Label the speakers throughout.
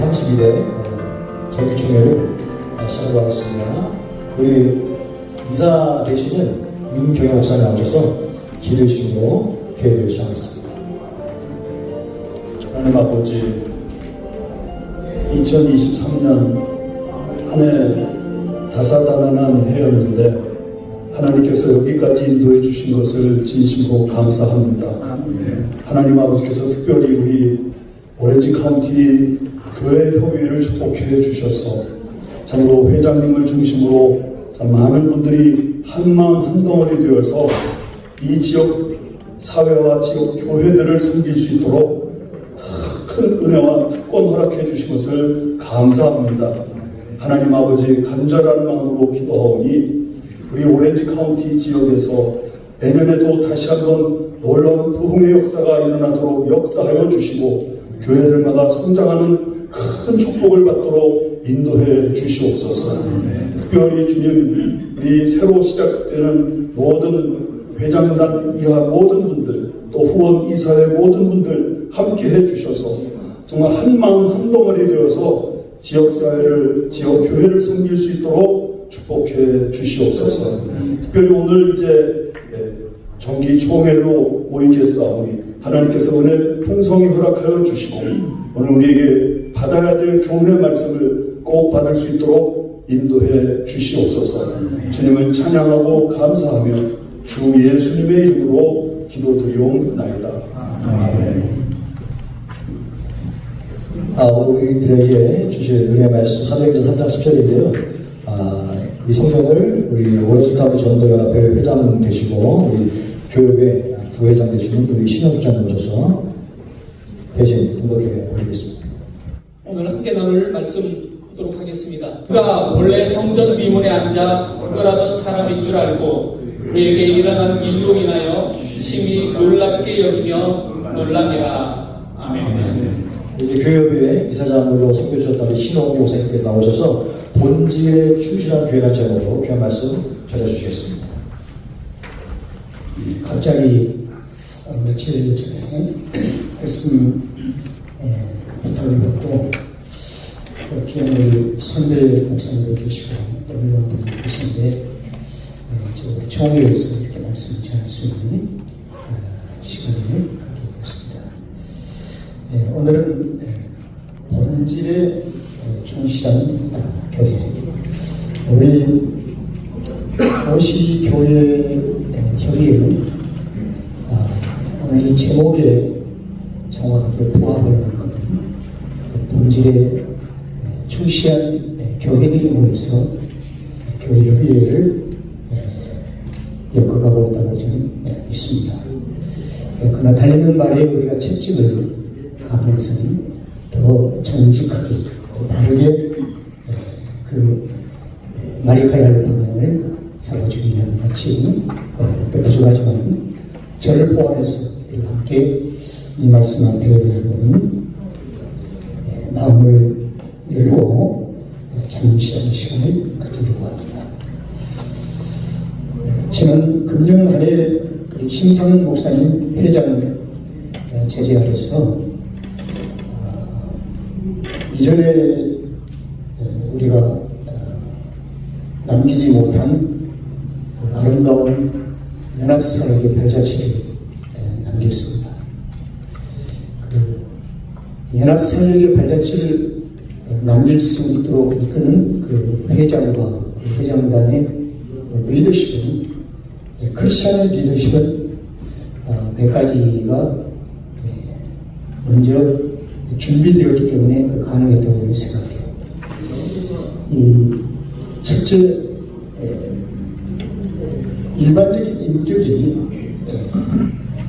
Speaker 1: 제32대 정기총회를 시작하고 하겠습니다. 우리 이사 되시는 민경영 목사님 나오셔서 기도해 주시고 교회를 시작하겠습니다.
Speaker 2: 하나님 아버지, 2023년 한 해 다사다난한 해였는데 하나님께서 여기까지 인도해 주신 것을 진심으로 감사합니다. 하나님 아버지께서 특별히 우리 오렌지 카운티 교회 협의회를 축복해 주셔서 참으로 회장님을 중심으로 참 많은 분들이 한마음 한덩어리 되어서 이 지역 사회와 지역 교회들을 섬길 수 있도록 큰 은혜와 특권 허락해 주신 것을 감사합니다. 하나님 아버지, 간절한 마음으로 기도하오니 우리 오렌지 카운티 지역에서 내년에도 다시 한번 놀라운 부흥의 역사가 일어나도록 역사하여 주시고 교회들마다 성장하는 큰 축복을 받도록 인도해 주시옵소서. 특별히 주님, 우리 새로 시작되는 모든 회장단 이하 모든 분들, 또 후원 이사의 모든 분들 함께 해 주셔서 정말 한마음 한덩어리 되어서 지역사회를, 지역교회를 섬길 수 있도록 축복해 주시옵소서. 특별히 오늘 이제 정기총회로 모이겠사오니 하나님께서 은혜 풍성히 허락하여 주시고 오늘 우리에게 받아야 될 교훈의 말씀을 꼭 받을 수 있도록 인도해 주시옵소서. 주님을 찬양하고 감사하며 주 예수님의 이름으로 기도드리옵나이다. 아멘.
Speaker 1: 우리들에게 주신 은혜의 말씀 사도행전 3장 10절인데요. 이 성경을 우리 오렌지 카운티 전도연합회 회장 되시고 우리 교육의 부회장 되시는 우리 신영주장님 오셔서 대신 등록해 올리겠습니다.
Speaker 3: 오늘 함께 나눌 말씀 보도록 하겠습니다. 그가 본래 성전 미문에 앉아 구걸하던 사람인 줄 알고 그에게 일어난 일로 인하여 심히 놀랍게 여기며 놀라니라. 아멘.
Speaker 1: 이제 교회의 이사장으로 섬겨주셨던 우리 신홍 목사님께서 나오셔서 본질에 충실한 교회란 제목으로 귀한 말씀 전해주시겠습니다.
Speaker 4: 갑자기 며칠 전에 말씀 부탁을 받고 귀한 우리 선배 목사님도 계시고 또 의원분도 계신데 저 총회에서 이렇게 말씀을 전할 수 있는 시간을 갖게 되었습니다. 오늘은 본질에 충실한 교회, 우리 도시교회 협의회는 오늘 이 제목에 정확하게 부합할 만큼 본질에 충실한 교회들이 모여서 교회 협의회를 엮어가고 있다고 저는 믿습니다. 그러나 달리는 말에 우리가 채찍을 가는 것은 더 정직하게, 더 바르게 그 말이 가야 할 방향을 잡아주기 위한 마치 또 부족하지만 저를 포함해서 함께 이 말씀 앞에 보는 마음을 열고 잠시한 시간을 가지려고 합니다. 지난 금년 한 해 심상은 목사님 회장 제재 아래서 이전에 우리가 남기지 못한 아름다운 연합사역의 발자취를 남겼습니다. 그 연합사역의 발자취를 남길 수 있도록 이끄는 그 회장과 회장단의 리더십은, 크리스찬의 리더십은 몇 가지가 먼저 준비되었기 때문에 가능했다고 생각해요. 이 첫째, 일반적인 인격이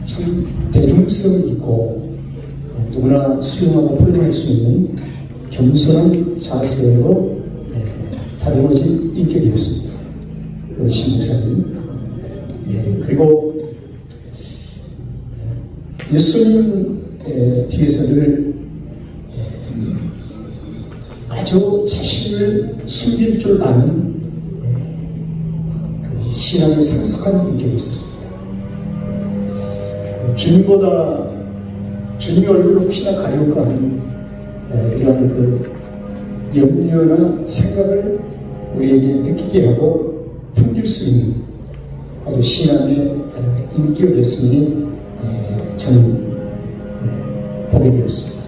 Speaker 4: 참 대중성 있고 누구나 수용하고 표현할 수 있는 겸손한 자세로 다듬어진 인격이었습니다. 신 목사님. 그리고 예수님 뒤에서 늘 아주 자신을 숨길 줄 아는 그 신앙의 성숙한 인격이 있었습니다. 주님보다 주님의 얼굴을 혹시나 가려울까 하는 이런 그 염려나 생각을 우리에게 느끼게 하고 풍길 수 있는 아주 신앙의 인격이었으니 저는 보게 되었습니다.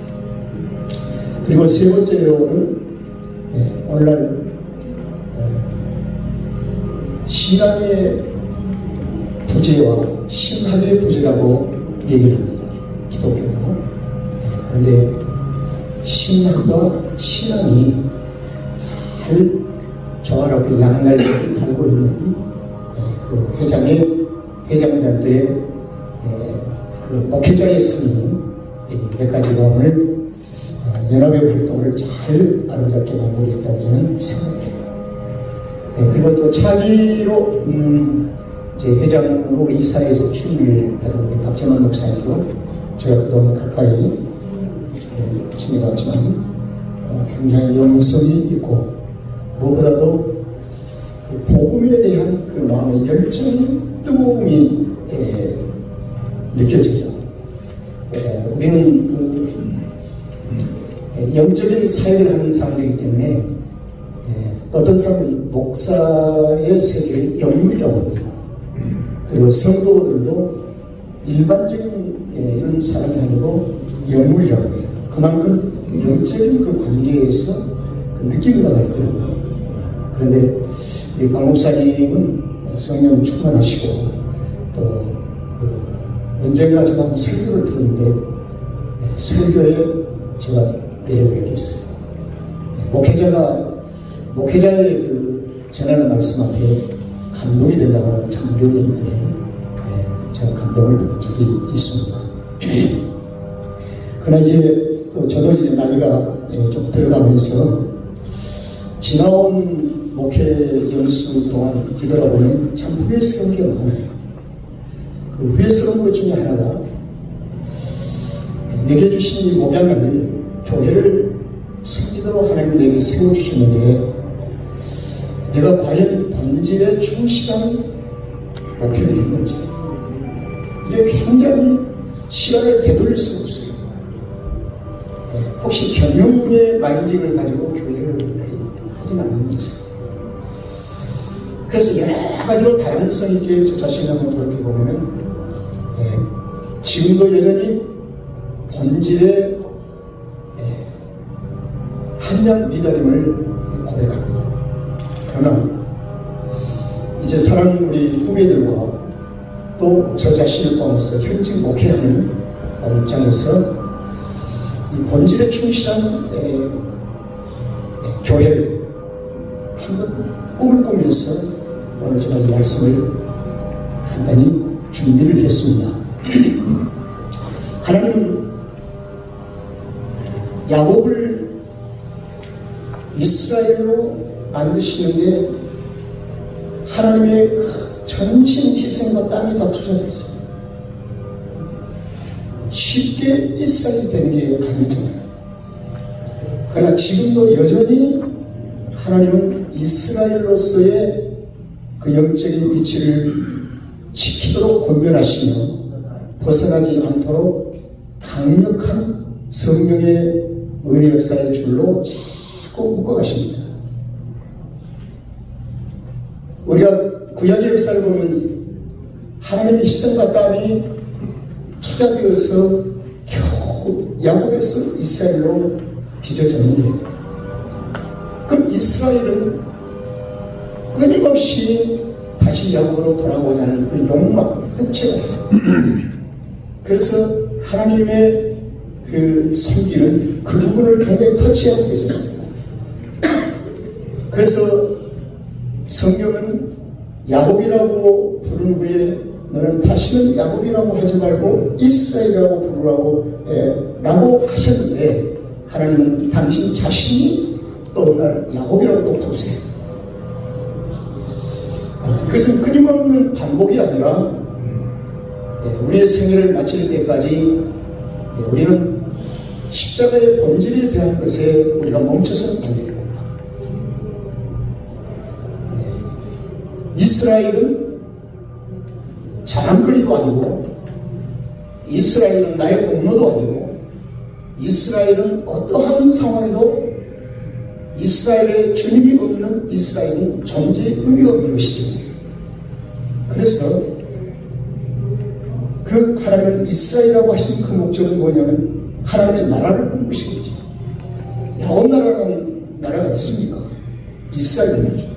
Speaker 4: 그리고 세 번째로는 오늘날 신앙의 부재와 신학의 부재라고 얘기를 합니다. 기독교가. 그런데 신학과 신앙이 잘 조화롭게 양날개를 달고 있는 그 회장단들의 그 목회자의 삶이 몇 가지가 오늘 연합의 활동을 잘 아름답게 마무리했다고 저는 생각해요. 그리고 또 차기로 이제 회장으로 우리 이사회에서 추임을 받은 우리 박정환 목사님도 제가 그동안 가까이 지내봤지만 굉장히 영성이 있고 무엇보다도 그 복음에 대한 그 마음의 열정이 뜨거움이 느껴져요. 우리는 그 영적인 사역을 하는 사람들이기 때문에 어떤 사람은 목사의 세계를 영물이라고 합니다. 그리고 성도들도 일반적인 이런 사람이 아니고 영물이라고 해요. 그만큼 영적인 그 관계에서 그 느끼는 바가 있거든요. 그런데 우리 박 목사님은 성령 충만하시고 또 언젠가 제가 설교를 들었는데 설교에 제가 매력을 느꼈어요. 목회자의 그 전하는 말씀 앞에 감동이 된다고 하는 참 어려운 일인데 제가 감동을 받은 적이 있습니다. 그러나 이제 또 저도 이제 나이가 좀 들어가면서 지나온 목회 연수 동안 뒤돌아보면 참 후회스러운 게 많아요. 그 후회스러운 것 중에 하나가 내게 주신 이 목양을 교회를 승리도록 하나님 내게 세워주셨는데 내가 과연 본질에 충실한 목회를 했는지 이게 굉장히 시간을 되돌릴 수가 없어요. 혹시 경영의 마인딩을 가지고 교회를 하진 않았는지. 그래서 여러 가지로 다양성 있게 저 자신을 한번 돌이켜보면은 지금도 여전히 본질의 한량 미달임을 고백합니다. 그러나 이제 사랑하는 우리 후배들과 또 저 자신을 포함해서 현직 목회하는 입장에서 이 본질에 충실한 교회를 한번 꿈을 꾸면서 오늘 제가 이 말씀을 간단히 준비를 했습니다. 하나님은 야곱을 이스라엘로 만드시는데 하나님의 전신 희생과 땀이 다 투자됐어요. 쉽게 이스라엘이 되는 게 아니잖아요. 그러나 지금도 여전히 하나님은 이스라엘로서의 그 영적인 위치를 지키도록 권면하시며 벗어나지 않도록 강력한 성령의 은혜 역사의 줄로 자꾸 묶어가십니다. 우리가 구약의 역사를 보면 하나님의 희생과 땀이 투자되어서 겨우 야곱에서 이스라엘로 빚어졌는데 그 이스라엘은 끊임없이 다시 야곱으로 돌아오고자 하는 그 욕망, 흑체가 있어요. 그래서 하나님의 그 성기는 그 부분을 굉장히 터치하고 계셨습니다. 그래서 성경은 야곱이라고 부른 후에 너는 다시는 야곱이라고 하지 말고 이스라엘이라고 부르라고 라고 하셨는데 하나님은 당신 자신이 또 어느 날 야곱이라고 또 부르세요. 그것은 끊임없는 반복이 아니라 우리의 생애를 마칠 때까지 우리는 십자가의 본질에 대한 것에 우리가 멈춰서는 안 됩니다. 이스라엘은 자랑거리도 아니고 이스라엘은 나의 공로도 아니고 이스라엘은 어떠한 상황에도 이스라엘의 주님이 없는 이스라엘은 존재의 의미가 없는 것이죠. 그래서 그 하나님은 이스라엘이라고 하신 그 목적은 뭐냐면 하나님의 나라를 본 것이거든요. 야곱 나라가 있습니까? 이스라엘이죠.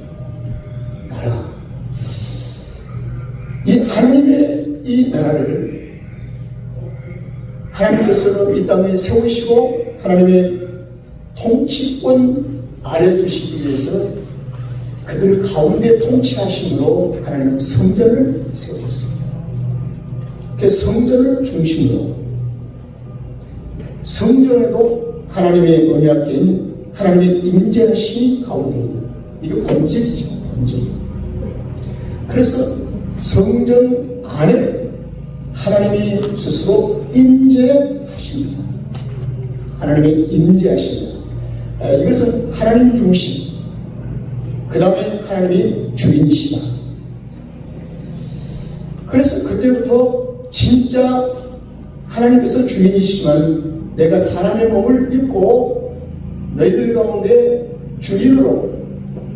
Speaker 4: 나라. 이 하나님의 이 나라를 하나님께서 이 땅에 세우시고 하나님의 통치권 아래 두시기 위해서 그들 가운데 통치하심으로 하나님은 성전을 세우셨습니다. 그 성전을 중심으로 성전에도 하나님의 언약계인 하나님의 임재하심이 가운데 있는 이게 본질이죠. 본질. 그래서 성전 안에 하나님이 스스로 임재하십니다. 하나님의 임재하십니다. 이것은 하나님 중심, 그 다음에 하나님이 주인이시다. 그래서 그때부터 진짜 하나님께서 주인이시지만 내가 사람의 몸을 입고 너희들 가운데 주인으로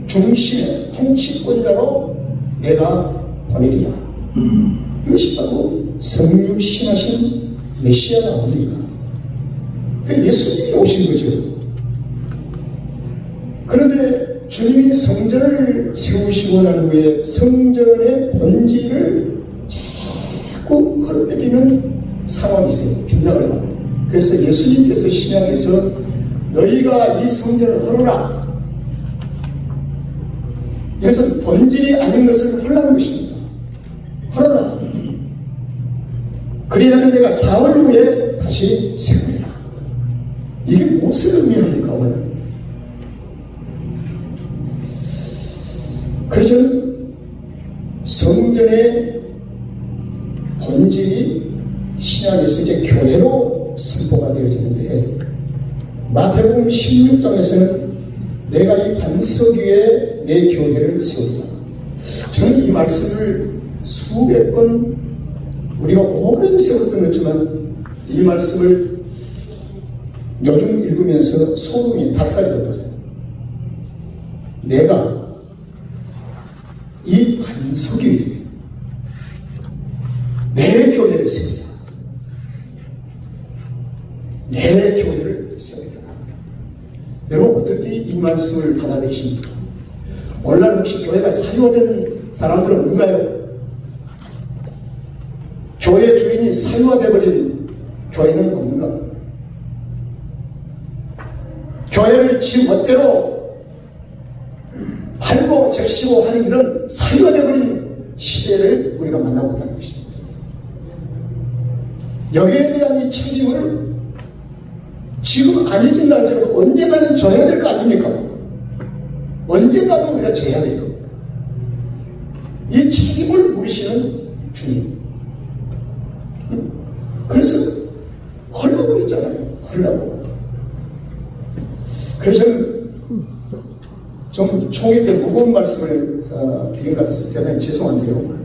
Speaker 4: 중심의 통치권자로 내가 보내리라. 이것이 바로 성육신하신 메시아가 아닙니까? 그 예수님이 오신 거죠. 그런데 주님이 성전을 세우시고 난 후에 성전의 본질을 자꾸 흐트리는 상황이 있어요. 빗나갈 만. 그래서 예수님께서 신약에서 너희가 이 성전을 헐어라. 이것은 본질이 아닌 것을 헐라는 것입니다. 헐어라. 그리하면 내가 사흘 후에 다시 세우리라. 이게 무엇을 의미합니까 오늘? 그래서 성전의 본질이 신약에서 이제 교회로 선포가 되어지는데 마태복음 16장에서는 내가 이 반석 위에 내 교회를 세우리라. 저는 이 말씀을 수백 번 우리가 오랜 세월 들었지만 이 말씀을 요즘 읽으면서 소름이 닭살이 내가 이 반석 위에 내 교회를 세우리라. 내 교회를 세우리라. 여러분 어떻게 이 말씀을 받아들이십니까? 오늘날 혹시 교회가 사유화된 사람들은 누가요? 교회 주인이 사유화되어버린 교회는 없는가? 교회를 지 멋대로 팔고 적시고 하는 이런 사유화되어버린 시대를 우리가 만나고 있다는 것입니다. 여기에 대한 이 책임을 지금 아니진 날짜로 언젠가는 져야 될 거 아닙니까? 언젠가는 우리가 져야 돼요. 이 책임을 물으시는 주님. 그래서 헐라고 했잖아요. 헐라고. 그래서 좀 총회 때 무거운 말씀을 드린 것 같아서 대단히 죄송한데요.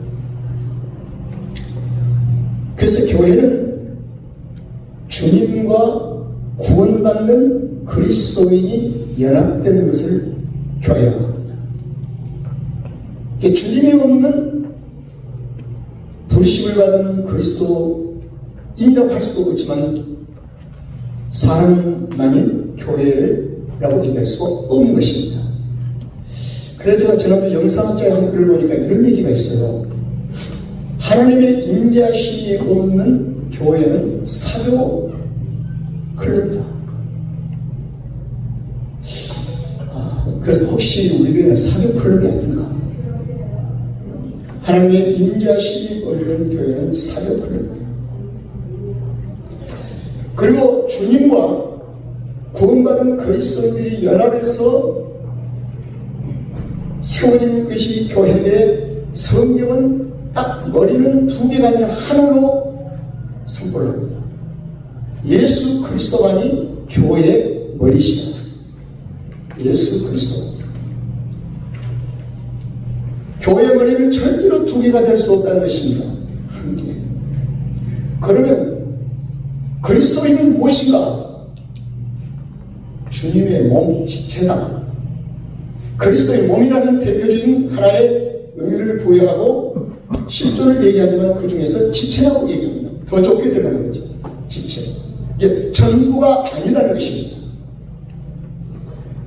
Speaker 4: 그래서 교회는 주님과 구원받는 그리스도인이 연합되는 것을 교회라고 합니다. 주님이 없는 부르심을 받은 그리스도인이라고 할 수도 없지만 사람만인 교회라고 얘기할 수가 없는 것입니다. 그래서 제가 지난주 영상학자의 한 글을 보니까 이런 얘기가 있어요. 하나님의 임재하심이 없는 교회는 사교 클럽이다. 그래서 혹시 우리 교회는 사교 클럽이 아닌가? 하나님의 임재하심이 없는 교회는 사교 클럽이다. 그리고 주님과 구원받은 그리스도인들이 연합해서 세워진 것이 교회인데 성경은 딱 머리는 두 개가 아니라 하나로 선포를 합니다. 예수 그리스도만이 교회의 머리시다. 예수 그리스도. 교회의 머리는 절대로 두 개가 될 수 없다는 것입니다. 한 개. 그러면 그리스도인은 무엇인가? 주님의 몸 지체다. 그리스도의 몸이라는 대표적인 하나의 의미를 부여하고 실존을 얘기하지만 그 중에서 지체라고 얘기합니다. 더 좁게 들어가는 거죠. 지체. 이게 전부가 아니라는 것입니다.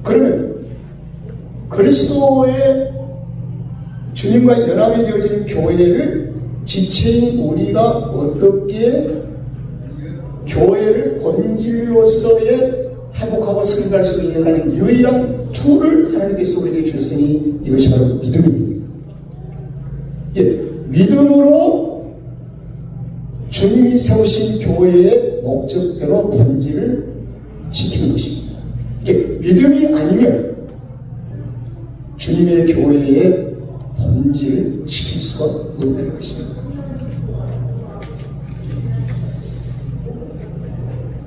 Speaker 4: 그러면 그리스도의 주님과 연합이 되어진 교회를 지체인 우리가 어떻게 교회를 본질로서의 회복하고 성장할 수 있는 유일한 툴을 하나님께서 우리에게 주셨으니 이것이 바로 믿음입니다. 예, 믿음으로 주님이 세우신 교회의 목적대로 본질을 지키는 것입니다. 예, 믿음이 아니면 주님의 교회의 본질을 지킬 수가 없다는 것입니다.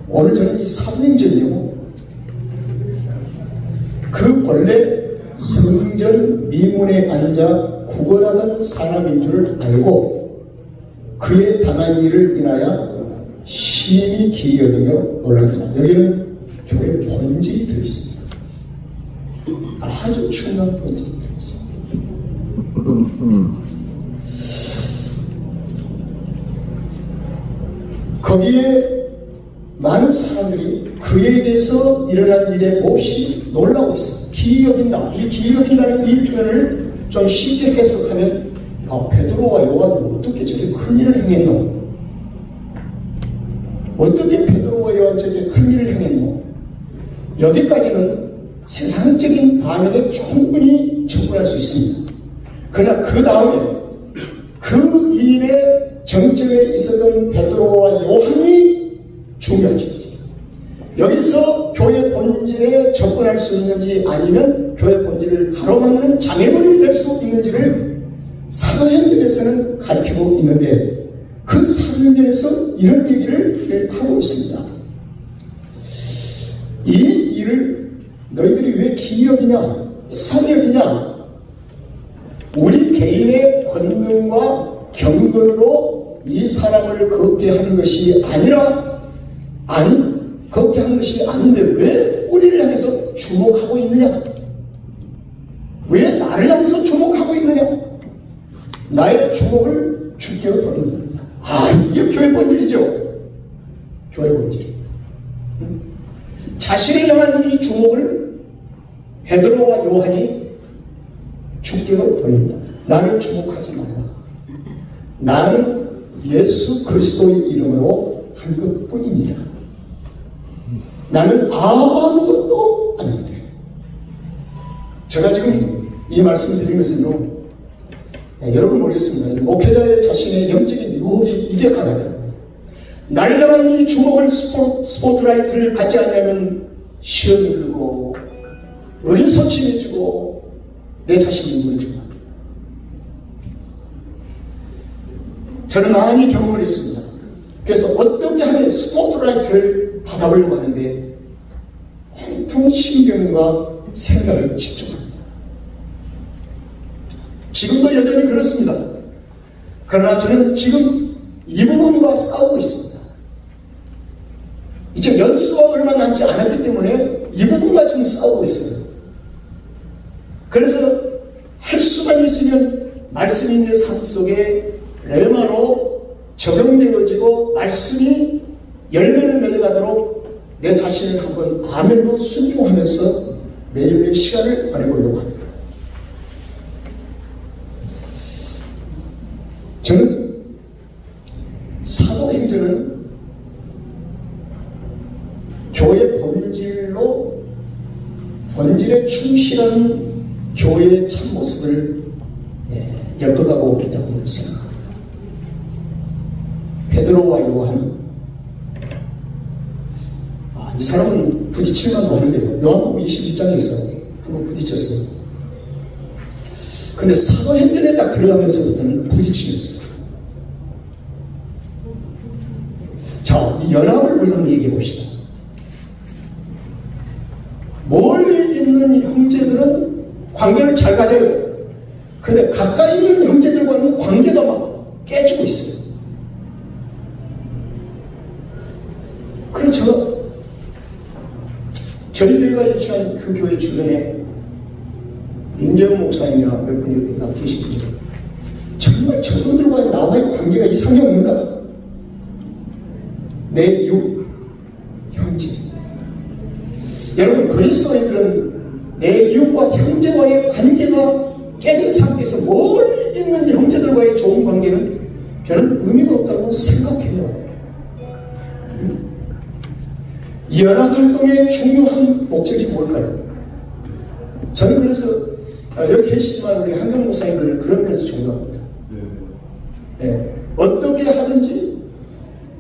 Speaker 4: 오늘 저는 이 사도행전이요, 그 본래 성전 미문에 앉아 구걸하던 사람인 줄 알고 그의 당한 일을 인하여 심히 기여하며 놀라더라. 여기는 교회 본질이 들어있습니다. 아주 중요한 본질이 들어있습니다. 거기에 많은 사람들이 그에 대해서 일어난 일에 몹시 놀라고 있어요. 기여긴다. 이 기여긴다는 이 표현을 좀 쉽게 해석하면, 야, 베드로와 요한이 어떻게 저렇게 큰 일을 행했노? 어떻게 베드로와 요한 저렇게 큰 일을 행했노? 여기까지는 세상적인 반응에 충분히 접근할 수 있습니다. 그러나 그 다음에 그 일의 정점에 있었던 베드로와 요한이 중요하죠. 여기서 교회 본질에 접근할 수 있는지 아니면 교회 본질을 가로막는 장애물이 될 수 있는지를 사도행전에서는 가르치고 있는데, 그 사도행전에서 이런 얘기를 하고 있습니다. 이 일을 너희들이 왜 기여기냐, 성여기냐, 우리 개인의 권능과 경건으로 이 사람을 걷게 하는 것이 아니라, 걷게 하는 것이 아닌데 왜 우리를 향해서 주목하고 있느냐? 왜 나를 향해서 주목하고 있느냐? 나의 주목을 주께로 돌린다. 이게 교회 본질이죠. 교회 본질. 자신을 향한 이 주목을 베드로와 요한이 주께로 돌린다. 나를 주목하지 말라. 나는 예수 그리스도의 이름으로 한 것뿐이니라. 나는 아무것도 아닌데. 제가 지금 이 말씀 드리면서요, 여러분 모르겠습니다. 목회자의 자신의 영적인 유혹이 이게 강하더라고요. 나를 향한 이 주목을 스포트라이트를 받지 않으면 시험이 들고 의리소침해지고 내 자신이 무너지고 합니다. 저는 많이 경험을 했습니다. 그래서 어떻게 하면 스포트라이트를 받아보려고 하는데 온통 신경과 생각을 집중합니다. 지금도 여전히 그렇습니다. 그러나 저는 지금 이 부분과 싸우고 있습니다. 이제 연수가 얼마 남지 않았기 때문에 이 부분과 지금 싸우고 있어요. 그래서 할 수만 있으면 말씀이 내 삶 속에 레마로 적용되어지고 말씀이 열매를 맺어가도록 내 자신을 한번 아멘으로 순종하면서 매일매일 시간을 보내보려고 합니다. 저는 사도행전은 교회 본질에 충실한 교회의 참모습을 엮어가고 있다고 생각합니다. 베드로와 요한, 이 사람은 부딪힐만도 하는데요. 요한복음 21장에서 한번 부딪혔어요. 근데 사도행전에 딱 들어가면서부터는 부딪힘이 없어요. 자, 이 연합을 우리가 한번 얘기해 봅시다. 멀리 있는 형제들은 관계를 잘 가져요. 근데 가까이 있는 형제들과는 관계가 막 깨지고 있어요. 그래서 저희들과 유치한 그 교회 주변에 윤재훈 목사님이나 몇 분이 이렇게 다 계시거든요. 정말 저분들과 나와의 관계가 이상이 없는가? 내 이웃, 형제. 여러분, 그리스도인들은 내 이웃과 형제와의 관계가 깨진 상태에서 멀리 있는 형제들과의 좋은 관계는 저는 의미가 없다고 생각해요. 연합활동의 중요한 목적이 뭘까요? 저는 그래서 여기 계시지만 우리 한경 목사님을 그런 면에서 존경합니다. 네. 어떻게 하든지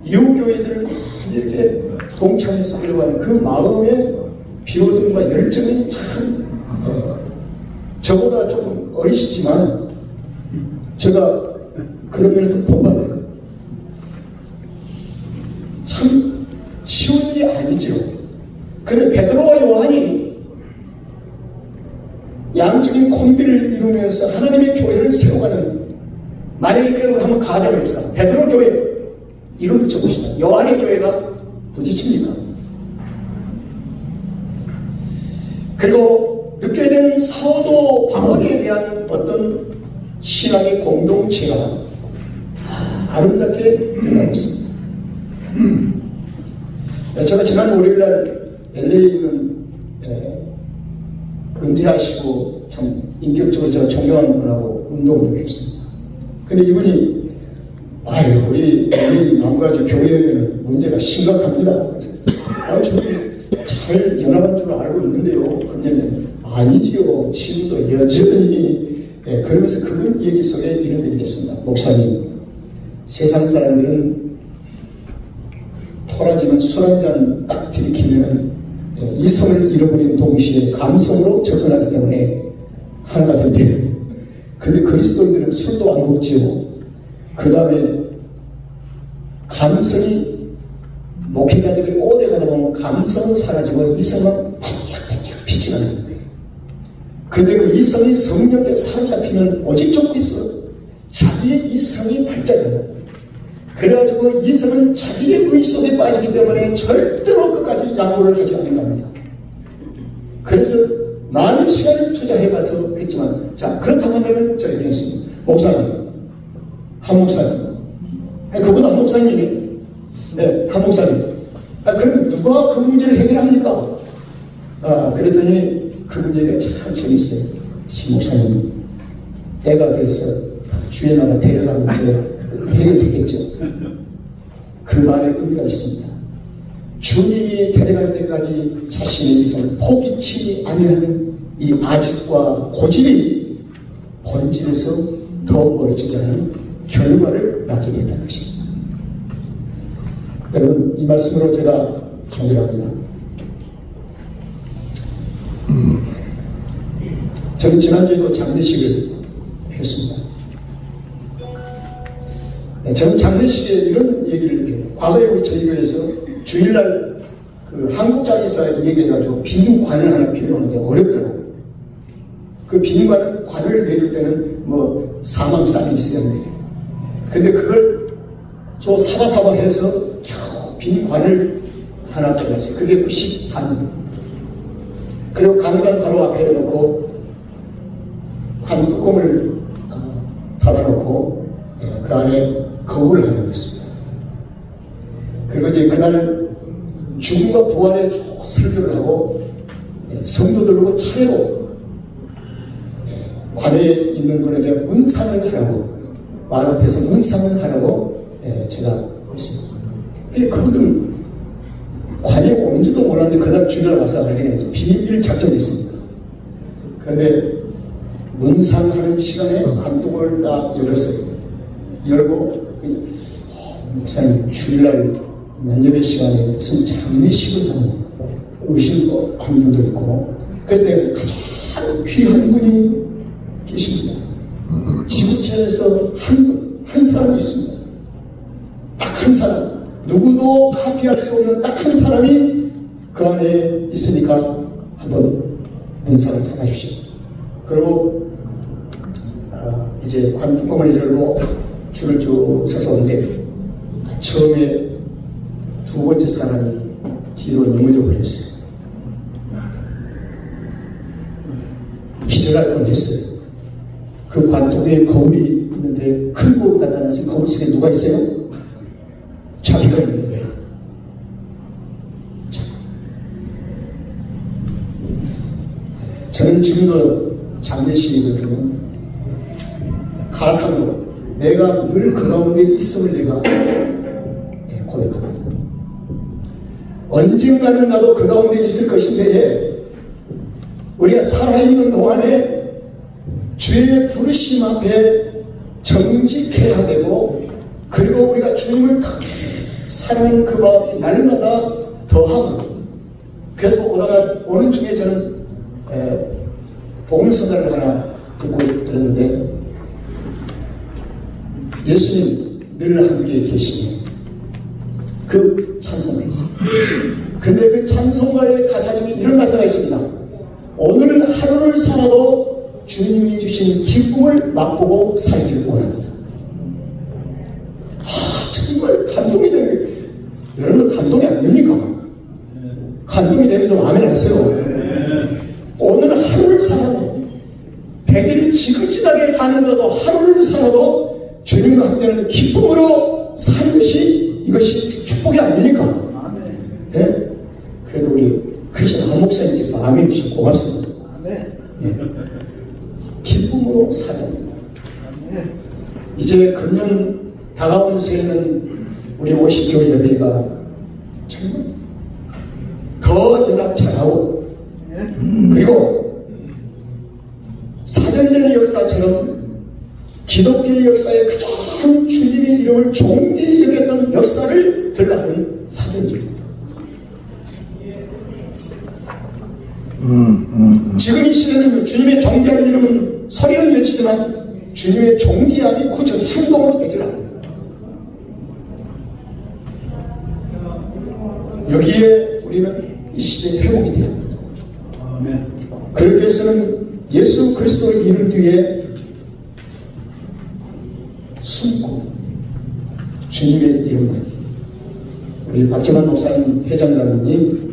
Speaker 4: 이웃교회들을 많이 이렇게 동참해서 하려고 하는 그 마음의 비호됨과 열정이 참 저보다 조금 어리시지만 제가 그런 면에서 본받아요. 참 쉬운 일이 아니죠. 근데 베드로와 요한이 양적인 콤비를 이루면서 하나님의 교회를 세워가는, 만약에 그걸 한번 가정해봅시다. 베드로 교회 이름 붙여봅시다. 요한의 교회가 부딪힙니까? 그리고 느껴지는 사도 바울에 대한 어떤 신앙의 공동체가 아름답게 드러나고 있습니다. 제가 지난 월요일날 LA에 있는 은퇴하시고 참 인격적으로 제가 존경하는 분하고 운동을 했습니다. 근데 이분이 우리 남가주 교회에는 문제가 심각합니다. 저는 잘 연합한 줄 알고 있는데요. 근데 아니지요. 지금도 여전히 그러면서 그분 얘기 속에 이런 얘기를 했습니다. 목사님, 세상 사람들은 토라지면 술 한잔 딱 들이키면 이성을 잃어버린 동시에 감성으로 접근하기 때문에 하나가 된대요. 근데 그리스도인들은 술도 안 먹지요. 그 다음에 감성이, 목회자들이 오래 가다 보면 감성은 사라지고 이성은 반짝반짝 빛이 나는 거예요. 근데 그 이성이 성령에 사로잡히면 오직 조건이 있어. 자기의 이성이 발전한다. 그래가지고 이성은 자기의 의 속에 빠지기 때문에 절대로 끝까지 양보를 하지 않는답니다. 그래서 많은 시간을 투자해가서 했지만, 자, 그렇다고 하면 저 얘기 했습니다. 목사님, 한 목사님. 그분은 한 목사님이에요. 네, 한 목사님. 그럼 누가 그 문제를 해결합니까? 그랬더니 그분 얘기가 참 재밌어요. 시 목사님, 때가 돼서 주에 나가 데려가면 이제 해결되겠죠. 그 말에 의미가 있습니다. 주님이 데려갈 때까지 자신의 이성을 포기치 아니하는 이 아집과 고집이 본질에서 더 멀어지게 하는 결과를 낳게 된다는 것입니다. 여러분, 이 말씀으로 제가 정리합니다. 저는 지난주에도 장례식을 했습니다. 저는 장례식에 이런 얘기를 해요. 과거에 우리 저희 교회에서 주일날 그 한국장에서 얘기해가지고 빈관을 하나 필요하는데 어렵더라고요. 그 빈관은 관을 내줄 때는 뭐 사망상이 있어야 돼요. 근데 그걸 저 사바사바 해서 겨우 빈관을 하나 빼놨어요. 그게 94년. 그리고 강단 바로 앞에 놓고 관 뚜껑을 닫아놓고 그 안에 거울을 하나 했습니다. 그리고 이제 그날 죽음과 부활의 설교를 하고 성도들로 차례로 관에 있는 분에게 문상을 하라고, 말 앞에서 문상을 하라고 제가 했습니다. 그분들은 관에 오는지도 몰랐는데 그날 주일날 와서 알게 된 비밀 작전이 있습니다. 그런데 문상하는 시간에 관뚜껑을 딱 열고 목사님 주일날 면접의 시간에 무슨 장례식을 하는 의심도 한 분도 있고, 그래서 내가 가장 귀한 분이 계십니다. 지구촌에서 한 사람이 있습니다. 딱 한 사람, 누구도 카피할 수 없는 딱 한 사람이 그 안에 있으니까 한번 문상을 전하십시오. 그리고 이제 관뚜껑을 열고 줄을 쭉 서서 오는데 처음에 두 번째 사람이 뒤로 넘어져 버렸어요. 기절할 뻔했어요. 그 관통에 거울이 있는데 큰 거울 갖다 놨으니 거울 속에 누가 있어요? 자기가 있는 거예요. 자. 저는 지금도 장례식을 그러면 가상으로 내가 늘 그 가운데 있음을 내가 고백합니다. 언젠가는 나도 그 가운데 있을 것인데 우리가 살아있는 동안에 주의 부르심 앞에 정직해야 되고 그리고 우리가 주님을 더 사랑하는 그 마음이 날마다 더하고 그래서 오는 중에 저는 복음서를 하나 듣고 들었는데 예수님 늘 함께 계시니 그 찬송가 있어요. 근데 그 찬송가의 가사 중에 이런 가사가 있습니다. 오늘 하루를 살아도 주님이 주신 기쁨을 맛보고 살기를 원합니다. 정말 감동이 되는 게 여러분들 감동이 안 됩니까? 감동이 되면 좀 아멘 하세요. 오늘 하루를 살아도 100일 지긋지긋하게 사는 것도 하루를 살아도 주님과 함께하는 기쁨으로 사는 것이 이것이 축복이 아닙니까? 예? 그래도 우리 크리스천 한 목사님께서 아멘 주셔서 고맙습니다. 예. 기쁨으로 살아야 합니다. 이제 금년 다가오는 새해는 우리 50교회 예배가 정말 더 연락 잘하고 그리고 4년전의 역사처럼 기독교의 역사에 가장 주님의 이름을 존귀히 여겼던 역사를 들라는 4년전입니다. 지금 이 시대는 주님의 존귀한 이름은 소리는 외치지만 주님의 존귀함이 구전 행동으로 되질 않아요. 여기에 우리는 이 시대에 회복이 되어야 합니다. 그러기 위해서는 예수 그리스도의 이름 뒤에 숨고 주님의 이름만 우리 박재만 목사님 회장님이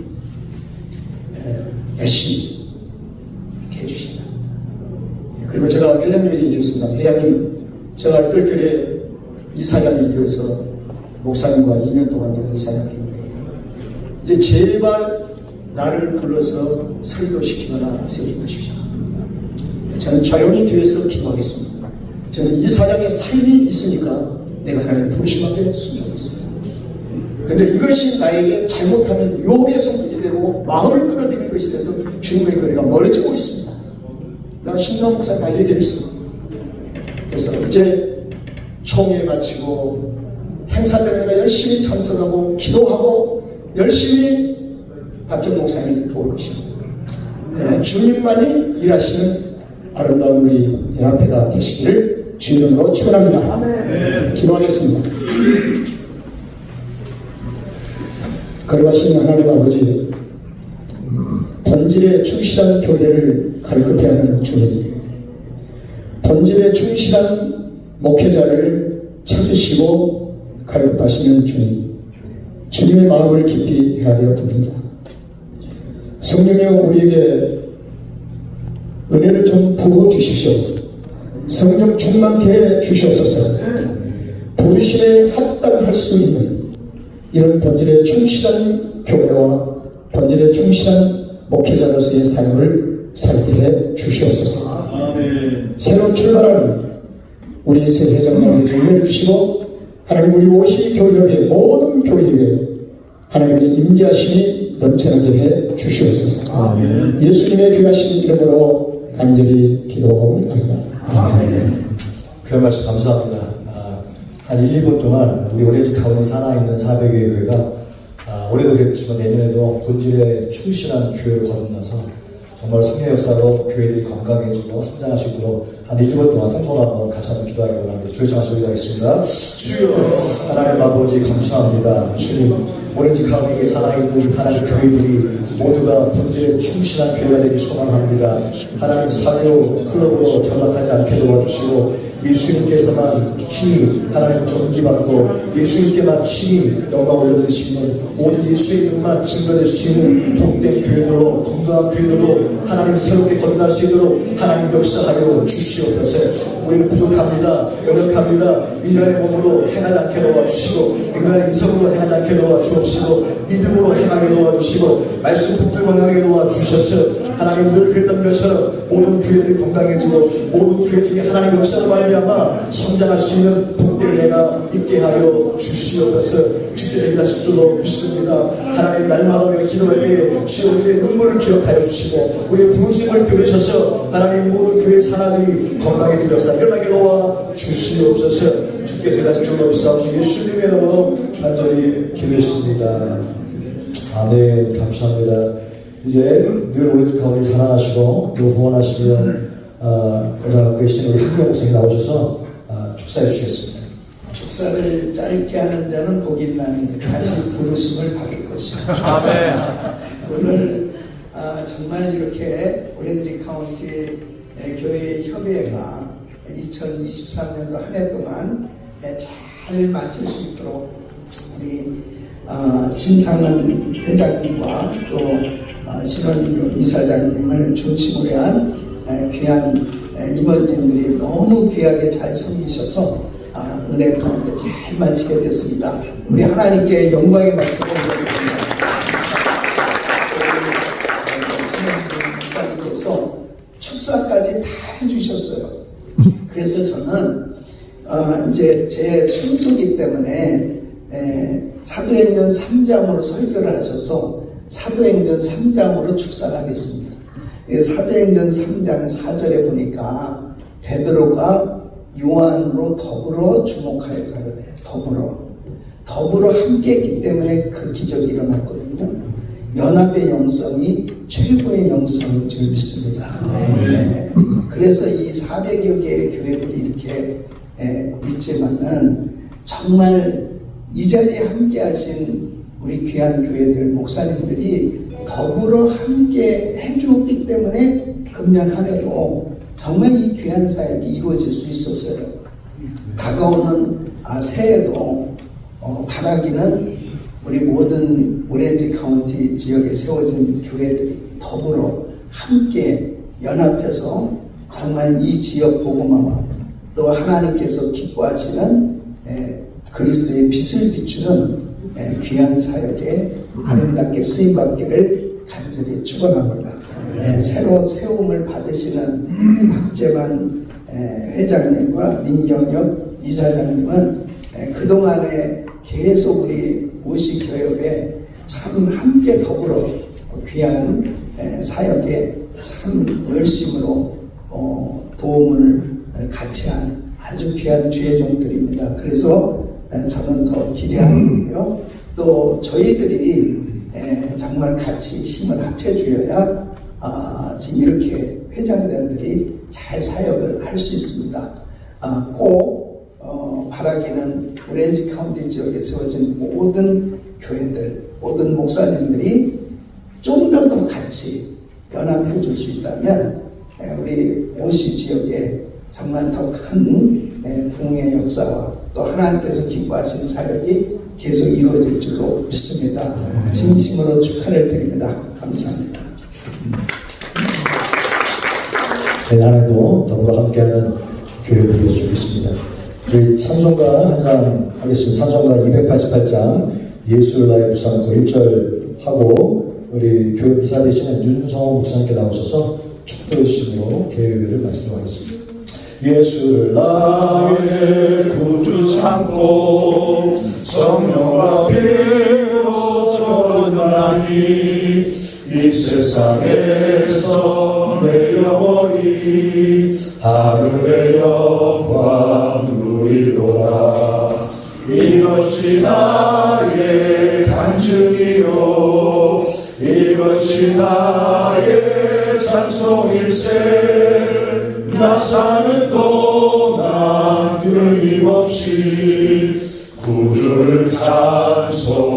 Speaker 4: 열심히 이렇게 해주신다. 그리고 제가 회장님에게 얘기했습니다. 회장님, 제가 얼떨결에 이사장이 되어서 목사님과 2년 동안 내가 이사장이 됐는데 이제 제발 나를 불러서 설교시키거나 세우지 마십시오. 저는 조용히 뒤에서 기도하겠습니다. 저는 이사장의 삶이 있으니까 내가 하나님 부르심 앞에 순종했습니다. 근데 이것이 나에게 잘못하면 유혹의 손길이 되고 마음을 끌어들이는 것이 돼서 주님의 거리가 멀어지고 있습니다. 나 신성한 목사님 다 얘기했어. 그래서 이제 총회 마치고 행사 때마다 열심히 참석하고 기도하고 열심히 박정 목사님을 도울 것입니다. 그러나 주님만이 일하시는 아름다운 우리 연합회가 되시기를 주 이름으로 축원합니다. 기도하겠습니다. 거룩하신 하나님 아버지, 본질에 충실한 교회를 가르쳐 하는 주님, 본질에 충실한 목회자를 찾으시고 가르쳐 하시는 주님, 주님의 마음을 깊이 헤아려 봅니다. 성령여 우리에게 은혜를 좀 부어 주십시오. 성령 충만케 해 주시옵소서. 부르심에 합당할 수 있는 이런 본질에 충실한 교회와 본질에 충실한 목회자로서의 삶을 살게 해 주시옵소서. 새로 출발하는 우리 새 회장님을 은혜를 주시고 하나님 우리 50교회의 모든 교회에 하나님의 임재하심이 넘쳐나게 해 주시옵소서. 예수님의 귀하신 이름으로 간절히 기도하옵나이다.
Speaker 1: 그 말씀 감사합니다. 한 1, 2분 동안 우리 오래지카운티 살아있는 400여 교회가 올해도 그랬지만 내년에도 본질에 충실한 교회를 거듭나서 정말 성령 역사로 교회들이 건강해지고 성장할 수 있도록 한 1, 2분 동안 통성하고 같이 한번 기도하기 원합니다. 주의정한 소리하겠습니다. 주여 하나님 아버지 감사합니다. 주님 오렌지 카운티에 살아있는 하나님의 교회들이 모두가 본질에 충실한 교회가 되기 소망합니다. 하나님 사교 클럽으로 전락하지 않게 도와주시고 예수님께서만 친히 하나님 존귀받고 예수님께만 친히 영광 올려드릴 수 있는 오직 예수의 이름만 증거될 수 있는 복된 교회들로 건강한 교회들로 하나님 새롭게 건너갈 수 있도록 하나님 역사하여 주시옵소서. 우리는 부족합니다. 연약합니다. 인간의 몸으로 행하지 않게 도와주시고 인간의 이성으로 행하지 않게 도와주옵시고 믿음으로 행하게 도와주시고 말씀 붙들고 행하게 도와주셔서 하나님 늘 그랬던 것처럼 모든 교회들이 건강해지고 모든 교회들이 하나님의 역사로 말미암아 성장할 수 있는 복된 은혜가 있게 하여 주시옵소서. 주께서 일하실 줄로 믿습니다. 하나님 날마다 우리가 기도할 때에 주여 우리의 눈물을 기억하여 주시고 우리의 부르심을 들으셔서 하나님 모든 교회 사람들이 건강해질 역사 일어나게 도와 주시옵소서. 주께서 일하실 줄로 믿사옵니 예수님의 이름으로 간절히 기도했습니다. 아멘. 감사합니다. 이제 늘 우리 가운데 사랑하시고 또 후원하시며 일어나고 계신 우리 한경 목사님 나오셔서 축사해 주시겠습니다.
Speaker 5: 축사를 짧게 하는 자는 복이 있나니 다시 부르심을 받을 것이다. 오늘 정말 이렇게 오렌지 카운티 교회 협의회가 2023년도 한 해 동안 잘 마칠 수 있도록 우리 심상은 회장님과 또 신원규 이사장님을 중심으로 한 귀한 임원진들이 너무 귀하게 잘 섬기셔서 은혜 가운데 잘 마치게 됐습니다. 우리 하나님께 영광의 말씀을 드립니다. 신원규 목사님께서 축사까지 다 해주셨어요. 그래서 저는 이제 제 순서기 때문에 사도행전 3장으로 설교를 하셔서 사도행전 3장으로 축사를 하겠습니다. 사도행전 3장 4절에 보니까 베드로가 요한으로 더불어 주목하여 가로되 더불어 함께 했기 때문에 그 기적이 일어났거든요. 연합의 영성이 최고의 영성인 줄 믿습니다. 네. 그래서 이 400여 개의 교회들이 이렇게 있지만은 정말 이 자리에 함께 하신 우리 귀한 교회들 목사님들이 더불어 함께 해주었기 때문에 금년 한 해도 정말 이 귀한 사역이 이루어질 수 있었어요. 다가오는 새해도 바라기는 우리 모든 오렌지 카운티 지역에 세워진 교회들이 더불어 함께 연합해서 정말 이 지역 복음화와 또 하나님께서 기뻐하시는 그리스도의 빛을 비추는 귀한 사역에 아름답게 쓰임받기를 간절히 축원합니다. 새로운 세움을 받으시는 박재만 회장님과 민경엽 이사장님은 그동안에 계속 우리 오시교협에 참 함께 더불어 귀한 사역에 참 열심으로 도움을 같이 한 아주 귀한 주의 종들입니다. 그래서 저는 더 기대하고요. 또 저희들이 정말 같이 힘을 합해주어야 지금 이렇게 회장단들이 잘 사역을 할 수 있습니다. 꼭 바라기는 오렌지 카운티 지역에 세워진 모든 교회들, 모든 목사님들이 좀 더 같이 연합해 줄 수 있다면 우리 오시 지역에 정말 더 큰 부흥의 역사와 또 하나님께서 기뻐하시는 사역이 계속 이루어질 줄로 믿습니다. 진심으로 축하를 드립니다. 감사합니다.
Speaker 1: 내년에도 더불어 함께하는 교회를 되어 주겠습니다. 우리 찬송가 한 장 하겠습니다. 찬송가 288장 예수를 나의 부산고 1절 하고 우리 교회 이사 되시는 윤성호 목사님께 나오셔서 축도해 주시므로 계획을 말씀하겠습니다. 예수를 나의 구주 삼고 성령과 피로 거듭나니 이 세상에서 내 영혼이 하늘의 영광 누리도다. 이것이 나의 간증이요 이것이 나의 찬송일세. 나 사는 동안 끊임없이 구주를 찬송하리로다.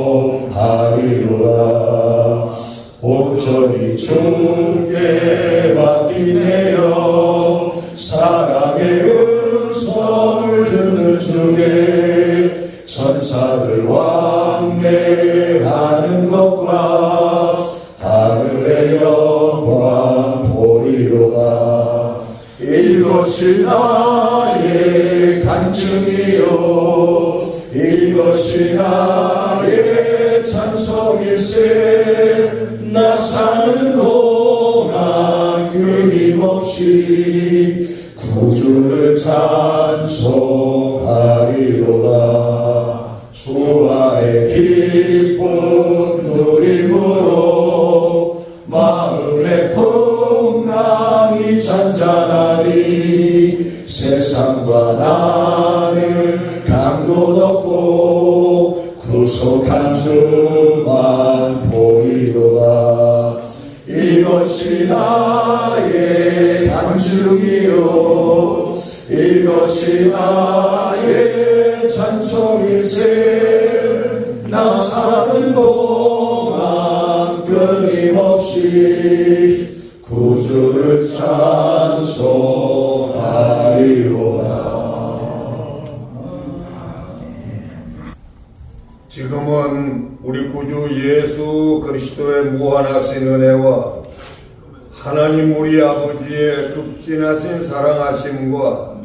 Speaker 6: 온전히 주께 맡기네요. 사랑의 음성을 듣는 중에 천사들 왕래하는 것과 하늘의 영광 보리로다. 이것이 나의 간증이요 이것이 나의 찬송일세. 나 사는 동안 끊임없이 구주를 찬송하리로다. 주 안에 기쁨 누림으로 마음의 풍랑이 잔잔하니 세상과 나는 강도 없고 구속한 주만 보이도다. 이것이 나의 간증이요 이것이 나의 찬송일세. 나 사는 동안 끊임없이 구주를 찬송하리로다.
Speaker 7: 지금은 우리 구주 예수 그리스도의 무한하신 은혜와 하나님 우리 아버지의 극진하신 사랑하심과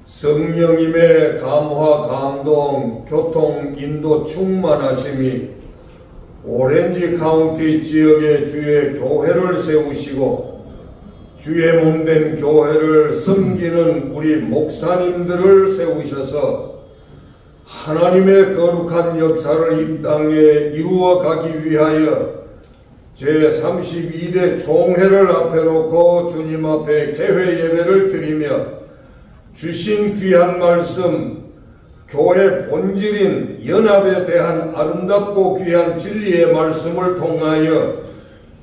Speaker 7: 성령님의 감화, 감동, 교통, 인도 충만하심이 오렌지 카운티 지역의 주의 교회를 세우시고 주의 몸된 교회를 섬기는 우리 목사님들을 세우셔서 하나님의 거룩한 역사를 이 땅에 이루어 가기 위하여 제32대 총회를 앞에 놓고 주님 앞에 개회 예배를 드리며 주신 귀한 말씀, 교회 본질인 연합에 대한 아름답고 귀한 진리의 말씀을 통하여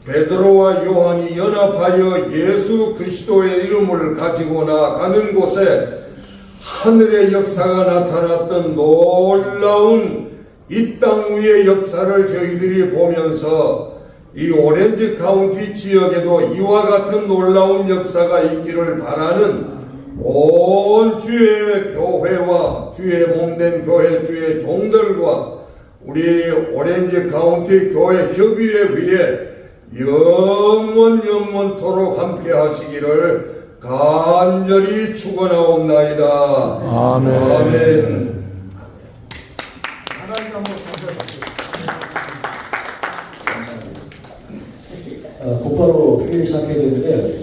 Speaker 7: 베드로와 요한이 연합하여 예수 그리스도의 이름을 가지고 나아가는 곳에 하늘의 역사가 나타났던 놀라운 이 땅 위의 역사를 저희들이 보면서 이 오렌지 카운티 지역에도 이와 같은 놀라운 역사가 있기를 바라는 온 주의 교회와 주의 몸된 교회 주의 종들과 우리 오렌지 카운티 교회 협의회 위에 영원토록 함께 하시기를 간절히 축원하옵나이다.
Speaker 6: 아멘.
Speaker 7: 아멘.
Speaker 1: 곧바로 회의를 시작해야 되는데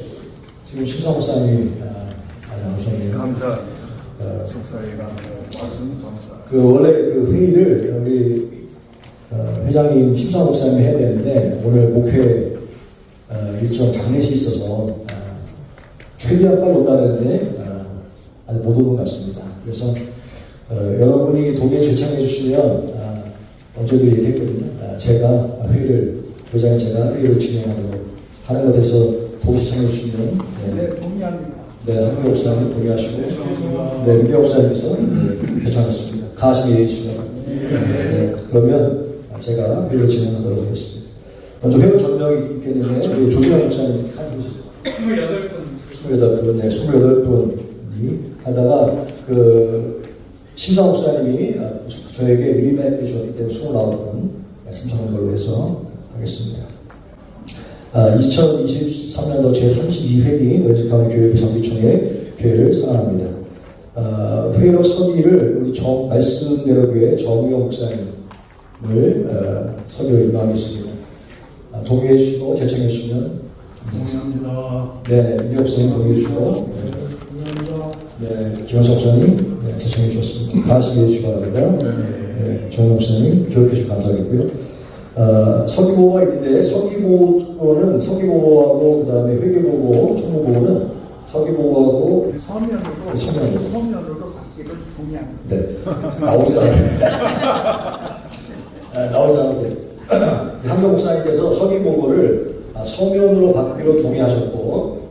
Speaker 1: 지금 심사 목사님이 나오셨네요.
Speaker 7: 감사합니다. 축사회가 말씀 감사.
Speaker 1: 원래 그 회의를 우리 회장님 심사 목사님이 해야 되는데 오늘 목회 일정 장례식이 있어서 최대한 빨리 온다는데 아직 못 오는 것 같습니다. 그래서 여러분이 동의에 제청해 주시면 어제도 얘기했거든요. 제가 회장님 제가 회의를 진행하도록 하는 것에 대해서 동의 제청해 주시면
Speaker 2: 네, 동의합니다.
Speaker 1: 네, 한국 목사님 동의하시고 네, 윤경 목사님께서 괜찮았습니다. 가슴이 예해주시면 네, 그러면 제가 회의를 진행하도록 하겠습니다. 먼저 회원 전명이 있겠는데 우리 조준환 목사님 카드 보시죠. 28분, 네, 28분이 하다가 심사 목사님이 저에게 위임해 주었기 때문에 29분 참석한 걸로 해서 하겠습니다. 2023년도 제32회기 오렌지 카운티 교회 비상기총회 교회를 선언합니다. 회의록 서기를 우리 말씀대로교회 정우영 목사님을 서기로 임명하겠습니다. 동의해 주시고 제청해 주시면
Speaker 2: 동의합니다.
Speaker 1: 네, 윤경 목사님 동의해 주시고 네, 김원석 목사님 제청해 주셨습니다. 가시게 해주시기 바랍니다. 네, 정우영 목사님 교육해 주시면 감사하겠고요. 서기보고가 있는데 서기보고는 서기보고하고 그 다음에 회계보고, 총무보고는 서기보고하고 서면으로
Speaker 2: 바뀌는 동의합니다.
Speaker 1: 네, 나오지 않는데 한경 목사님께서 서기보고를 서면으로 받기로 동의하셨고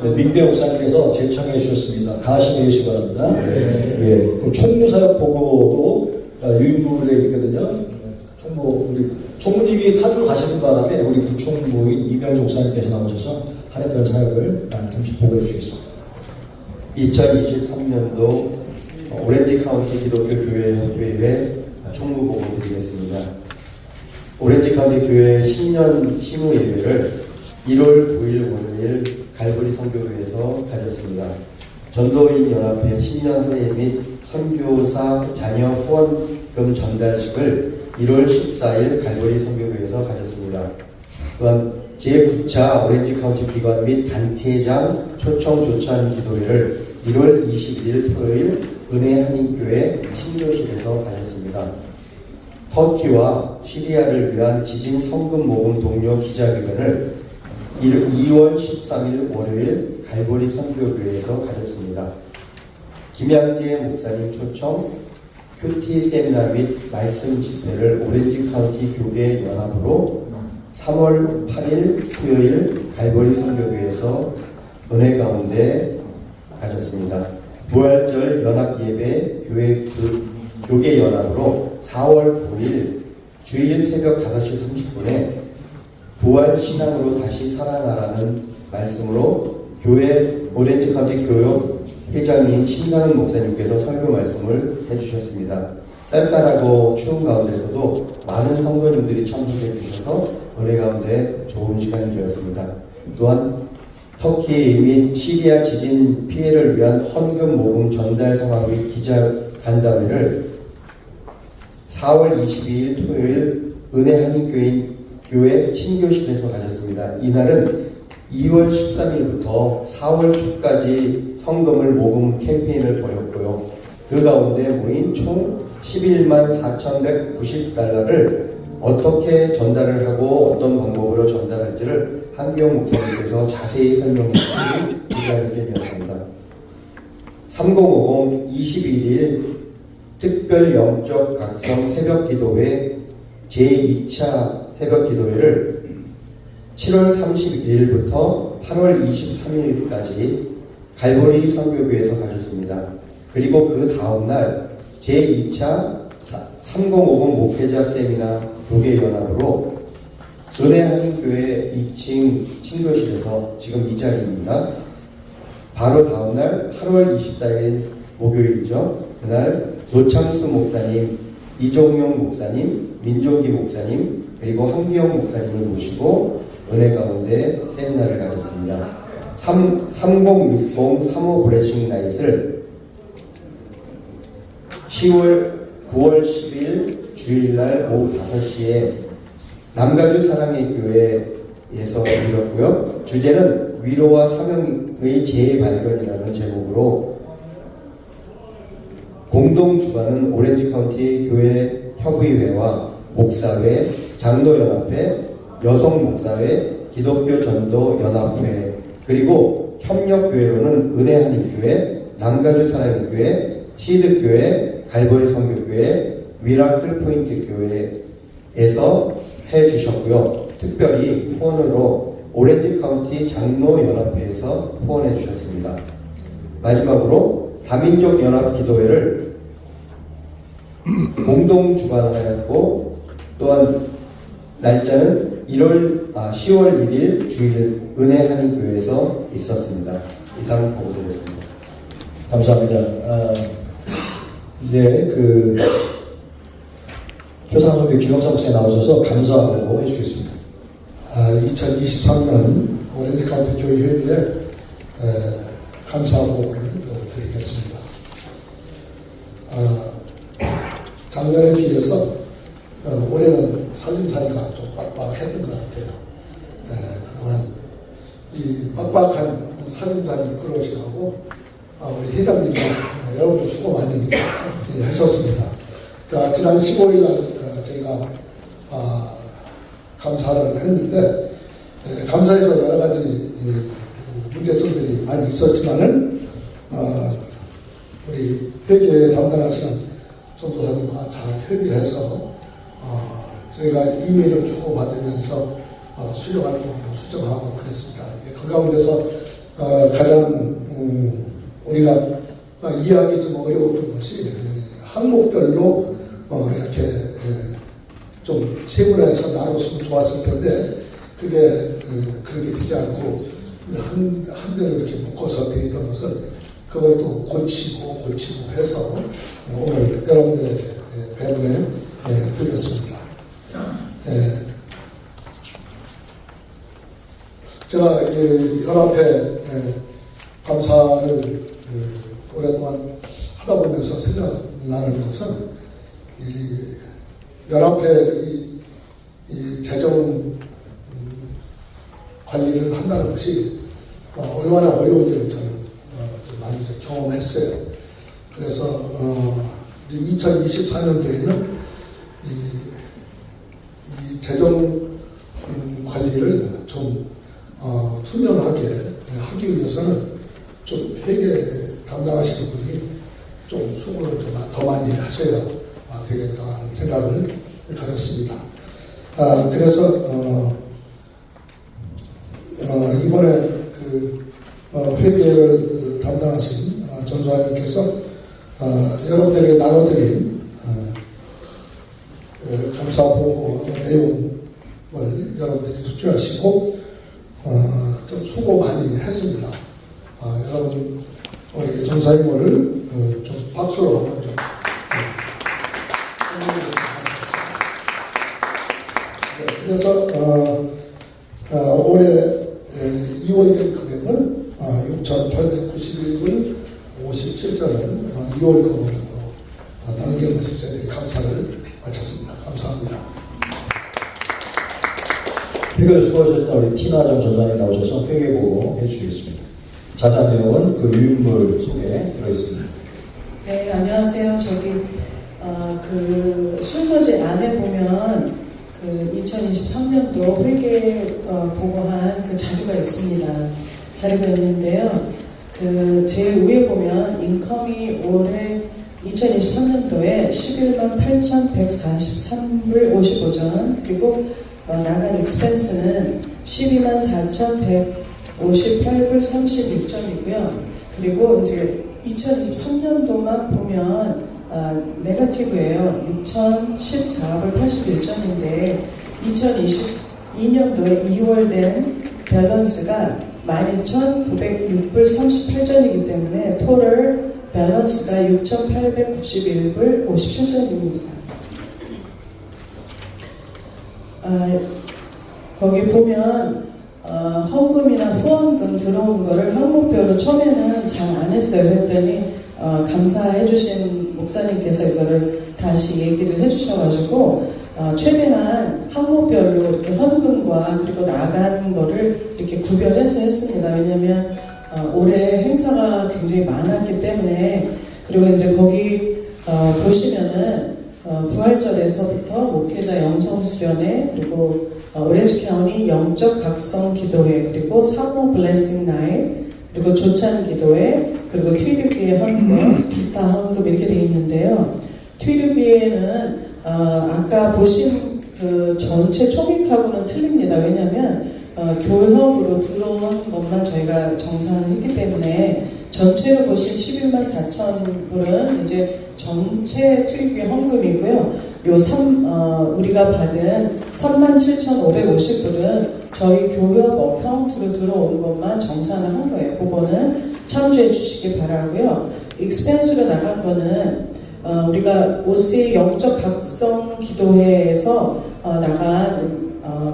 Speaker 1: 네, 민대 목사님께서 제청해 주셨습니다. 가시게 해주시기 바랍니다. 예, 또 총무사역 보고도 유인물에 있거든요. 총무 우리 총무님이 타주로 가시는 바람에 우리 부총무인 이명주 목사님께서 나오셔서 한 해 동안 사역을 잠시 보고해 주시겠습니다.
Speaker 8: 2023년도 오렌지 카운티 기독교 교회 협의회 총무 보고 드리겠습니다. 오렌지 카운티 교회 신년 시무 예배를 1월 9일 월요일 갈보리 선교회에서 가졌습니다. 전도인 연합회 신년 한해 및 선교사 자녀 후원금 전달식을 1월 14일 갈보리 선교회에서 가졌습니다. 또한 제9차 오렌지 카운티 기관 및 단체장 초청 조찬 기도회를 1월 21일 토요일 은혜 한인교회 친교실에서 가졌습니다. 터키와 시리아를 위한 지진 성금 모금 동료 기자회견을 2월 13일 월요일 갈보리 선교교회에서 가졌습니다. 김양재 목사님 초청 큐티 세미나 및 말씀 집회를 오렌지 카운티 교계 연합으로 3월 8일 수요일 갈보리 선교교회에서 은혜 가운데 가졌습니다. 부활절 연합 예배 교계 연합으로 4월 9일 주일 새벽 5시 30분에 부활 신앙으로 다시 살아나라는 말씀으로 교회 오렌지 카운티 교육 회장인 신상은 목사님께서 설교 말씀을 해주셨습니다. 쌀쌀하고 추운 가운데서도 많은 성도님들이 참석해 주셔서 은혜 가운데 좋은 시간이 되었습니다. 또한 터키 및 시리아 지진 피해를 위한 헌금 모금 전달 상황 및 기자 간담회를 4월 22일 토요일 은혜 한인교회 친교실에서 가졌습니다. 이날은 2월 13일부터 4월 초까지 성금을 모금 캠페인을 벌였고요. 그 가운데 모인 총 11만 4,190달러를 어떻게 전달을 하고 어떤 방법으로 전달할지를 한기영 목사님께서 자세히 설명해 주신 기자회견이었습니다. 3050 21일 특별 영적 각성 새벽기도회 제2차 새벽기도회를 7월 31일부터 8월 23일까지 갈보리 선교교회에서 가졌습니다. 그리고 그 다음날 제2차 3050 목회자 세미나 교계연합으로 은혜 한인교회 2층 친교실에서 지금 이 자리입니다. 바로 다음날 8월 24일 목요일이죠. 그날 노창수 목사님, 이종용 목사님, 민종기 목사님, 그리고 한기영 목사님을 모시고 은혜 가운데 세미나를 가졌습니다. 3060 3호 브레싱 나잇을 9월 10일 주일날 오후 5시에 남가주 사랑의 교회에서 열렸고요. 주제는 위로와 사명의 재발견이라는 제목으로 공동 주관은 오렌지 카운티 교회 협의회와 목사회, 장로연합회, 여성목사회, 기독교 전도 연합회, 그리고 협력교회로는 은혜 한인교회, 남가주 사랑의 교회, 시드교회, 갈보리 선교교회, 미라클 포인트 교회에서 해주셨고요. 특별히 후원으로 오렌지 카운티 장로연합회에서 후원해 주셨습니다. 마지막으로 다민족 연합 기도회를 공동 주관하였고, 또한 날짜는 10월 1일 주일 은혜 한인교회에서 있었습니다. 이상 보고드렸습니다.
Speaker 1: 감사합니다. 이제 표상선교 김영삼 목사님 나오셔서 감사하고 해주시겠습니다.
Speaker 9: 2023년 오렌지 카운티 교회 협의회 감사보고를 드리겠습니다. 작년에 비해서 올해는 살림살이가 좀 빡빡했던 것 같아요. 그동안 이 빡빡한 살림살이 끌어오시라고 우리 회장님 여러분들 수고 많이 하셨습니다. 자, 지난 15일 날 저희가 감사를 했는데 감사에서 여러 가지 문제점들이 많이 있었지만은 우리 회계 담당하시는 전도사님과 잘 협의해서 저희가 이메일을 주고받으면서 수령하는 부분을 수정하고 그랬습니다. 그 가운데서 가장 우리가 이해하기 좀 어려웠던 것이 항목별로 이렇게 좀 세분화해서 나눴으면 좋았을 텐데 그게 그렇게 되지 않고 한 대로 이렇게 묶어서 돼 있던 것을 그걸 또 고치고 해서 오늘 여러분들에게 배분해 드렸습니다. 제가 연합회 감사를 오랫동안 하다 보면서 생각나는 것은 이 연합회 이 재정 관리를 한다는 것이 얼마나 어려운지를 저는 좀 많이 경험했어요. 그래서 2024년도에는 이 재정 관리를 좀 투명하게 하기 위해서는 좀 회계 담당하시는 분이 좀 수고를 좀 더 많이 하셔야 되겠다는 생각을 가졌습니다. 그래서 이번에 그 회계를 담당하신 전소장님께서 여러분들에게 나눠드린 감사보고 내용을 여러분들이 숙지하시고 좀 수고 많이 했습니다. 여러분 우리 전사님을 좀 박수로 한번 좀 그래서 올해 2월 된 금액은 6,891불 57전을 2월 금액으로 남긴 것을 저희들이 감사를 마쳤습니다. 감사합니다.
Speaker 1: 회계를 수고하셨던 우리 티나정 전사님 나오셔서 회계 보고 해주시겠습니다. 자세한 내용은 그 유인물 속에 들어있습니다.
Speaker 10: 네, 안녕하세요. 그 순서지 안에 보면 그 2023년도 회계 보고한 그 자료가 있습니다. 자료가 있는데요. 그 제일 위에 보면 인컴이 올해 2023년도에 118,143불 55전 그리고 나간 익스펜스는 124,158불 36전이고요. 그리고 이제 2023년도만 보면 네거티브예요. 6,014불 81전인데 2022년도에 2월 된 밸런스가 12,906불 38전이기 때문에 토럴 밸런스가 6,891불 57전입니다. 거기 보면 헌금이나 후원금 들어온 거를 항목별로 처음에는 잘 안 했어요. 그랬더니 감사해 주신 목사님께서 이거를 다시 얘기를 해주셔가지고 최대한 항목별로 이렇게 헌금과 그리고 나간 거를 이렇게 구별해서 했습니다. 왜냐하면 올해 행사가 굉장히 많았기 때문에 그리고 이제 거기 보시면은 부활절에서부터 목회자 영성 수련회 그리고 오렌지 카운티 영적 각성 기도회 그리고 사모 블레싱 나잇 그리고 조찬 기도회 그리고 튀르비의 헌금 기타 헌금 이렇게 되어 있는데요. 튀르비에는 아까 보신 그 전체 총액하고는 틀립니다. 왜냐하면 교회협으로 들어온 것만 저희가 정산했기 때문에 전체로 보신 114,000불은 이제 전체 투입비 헌금이고요. 우리가 받은 37,550불은 저희 교회협 어카운트로 들어온 것만 정산을 한 거예요. 그거는 참조해 주시기 바라고요. 익스펜스로 나간 거는 우리가 OC 영적 각성 기도회에서 나간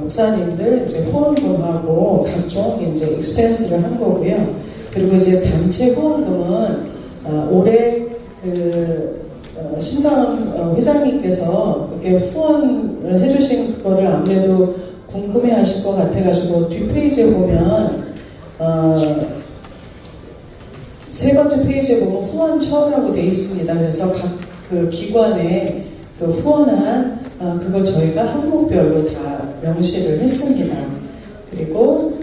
Speaker 10: 목사님들 이제 후원금하고 각종 이제 익스펜스를 한 거고요. 그리고 이제 단체 후원금은 올해 그 심상 회장님께서 이렇게 후원을 해주신 그거를 아무래도 궁금해하실 것 같아가지고 뒷페이지에 보면 세 번째 페이지에 보면 후원처라고 되어 있습니다. 그래서 각 그 기관에 그 후원한 그걸 저희가 항목별로 다 명시를 했습니다. 그리고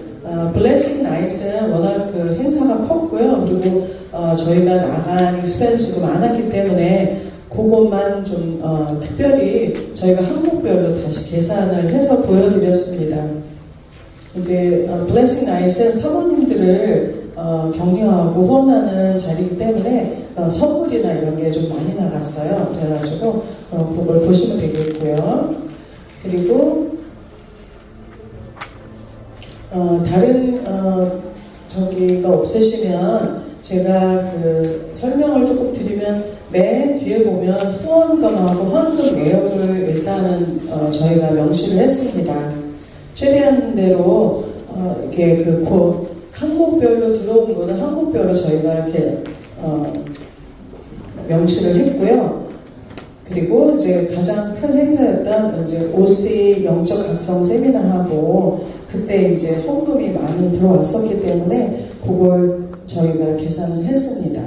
Speaker 10: 블레싱 나잇은 워낙 그 행사가 컸고요. 그리고 저희가 나간 익스펜스도 많았기 때문에 그것만 좀 특별히 저희가 항목별로 다시 계산을 해서 보여드렸습니다. 이제 블레싱 나잇은 사모님들을 격려하고 후원하는 자리이기 때문에 선물이나 이런 게 좀 많이 나갔어요. 그래가지고 그걸 보시면 되겠고요. 그리고 다른 저기가 없으시면 제가 그 설명을 조금 드리면 맨 뒤에 보면 후원금하고 헌금 내역을 일단은 저희가 명시를 했습니다. 최대한 대로 이렇게 그 항목별로 들어온 거는 항목별로 저희가 이렇게 명시를 했고요. 그리고 이제 가장 큰 행사였던 이제 OC 영적 각성 세미나하고 그때 이제 헌금이 많이 들어왔었기 때문에 그걸 저희가 계산을 했습니다.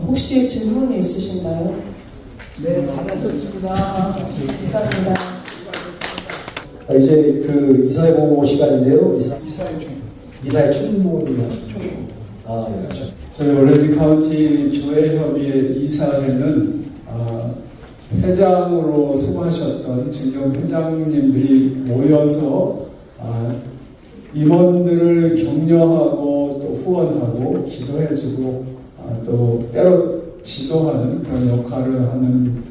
Speaker 10: 혹시 질문이 있으신가요?
Speaker 5: 네, 잘하셨습니다.
Speaker 10: 감사합니다.
Speaker 1: 이제 그 이사회 보고 시간인데요. 이사회 총무님이 하시죠. 예, 그렇죠.
Speaker 2: 저희 오렌지 카운티 교회협의회 이사회는 회장으로 수고하셨던 지금 회장님들이 모여서 임원들을 격려하고 또 후원하고 기도해주고 또 때로 지도하는 그런 역할을 하는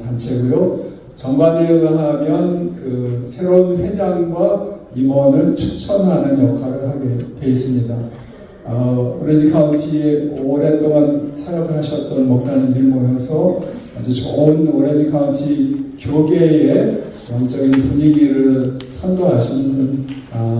Speaker 2: 단체고요. 정관에 의하면 그 새로운 회장과 임원을 추천하는 역할을 하게 되어 있습니다. 오렌지 카운티에 오랫동안 사역을 하셨던 목사님들이 모여서 아주 좋은 오렌지 카운티 교계의 영적인 분위기를 선도하시는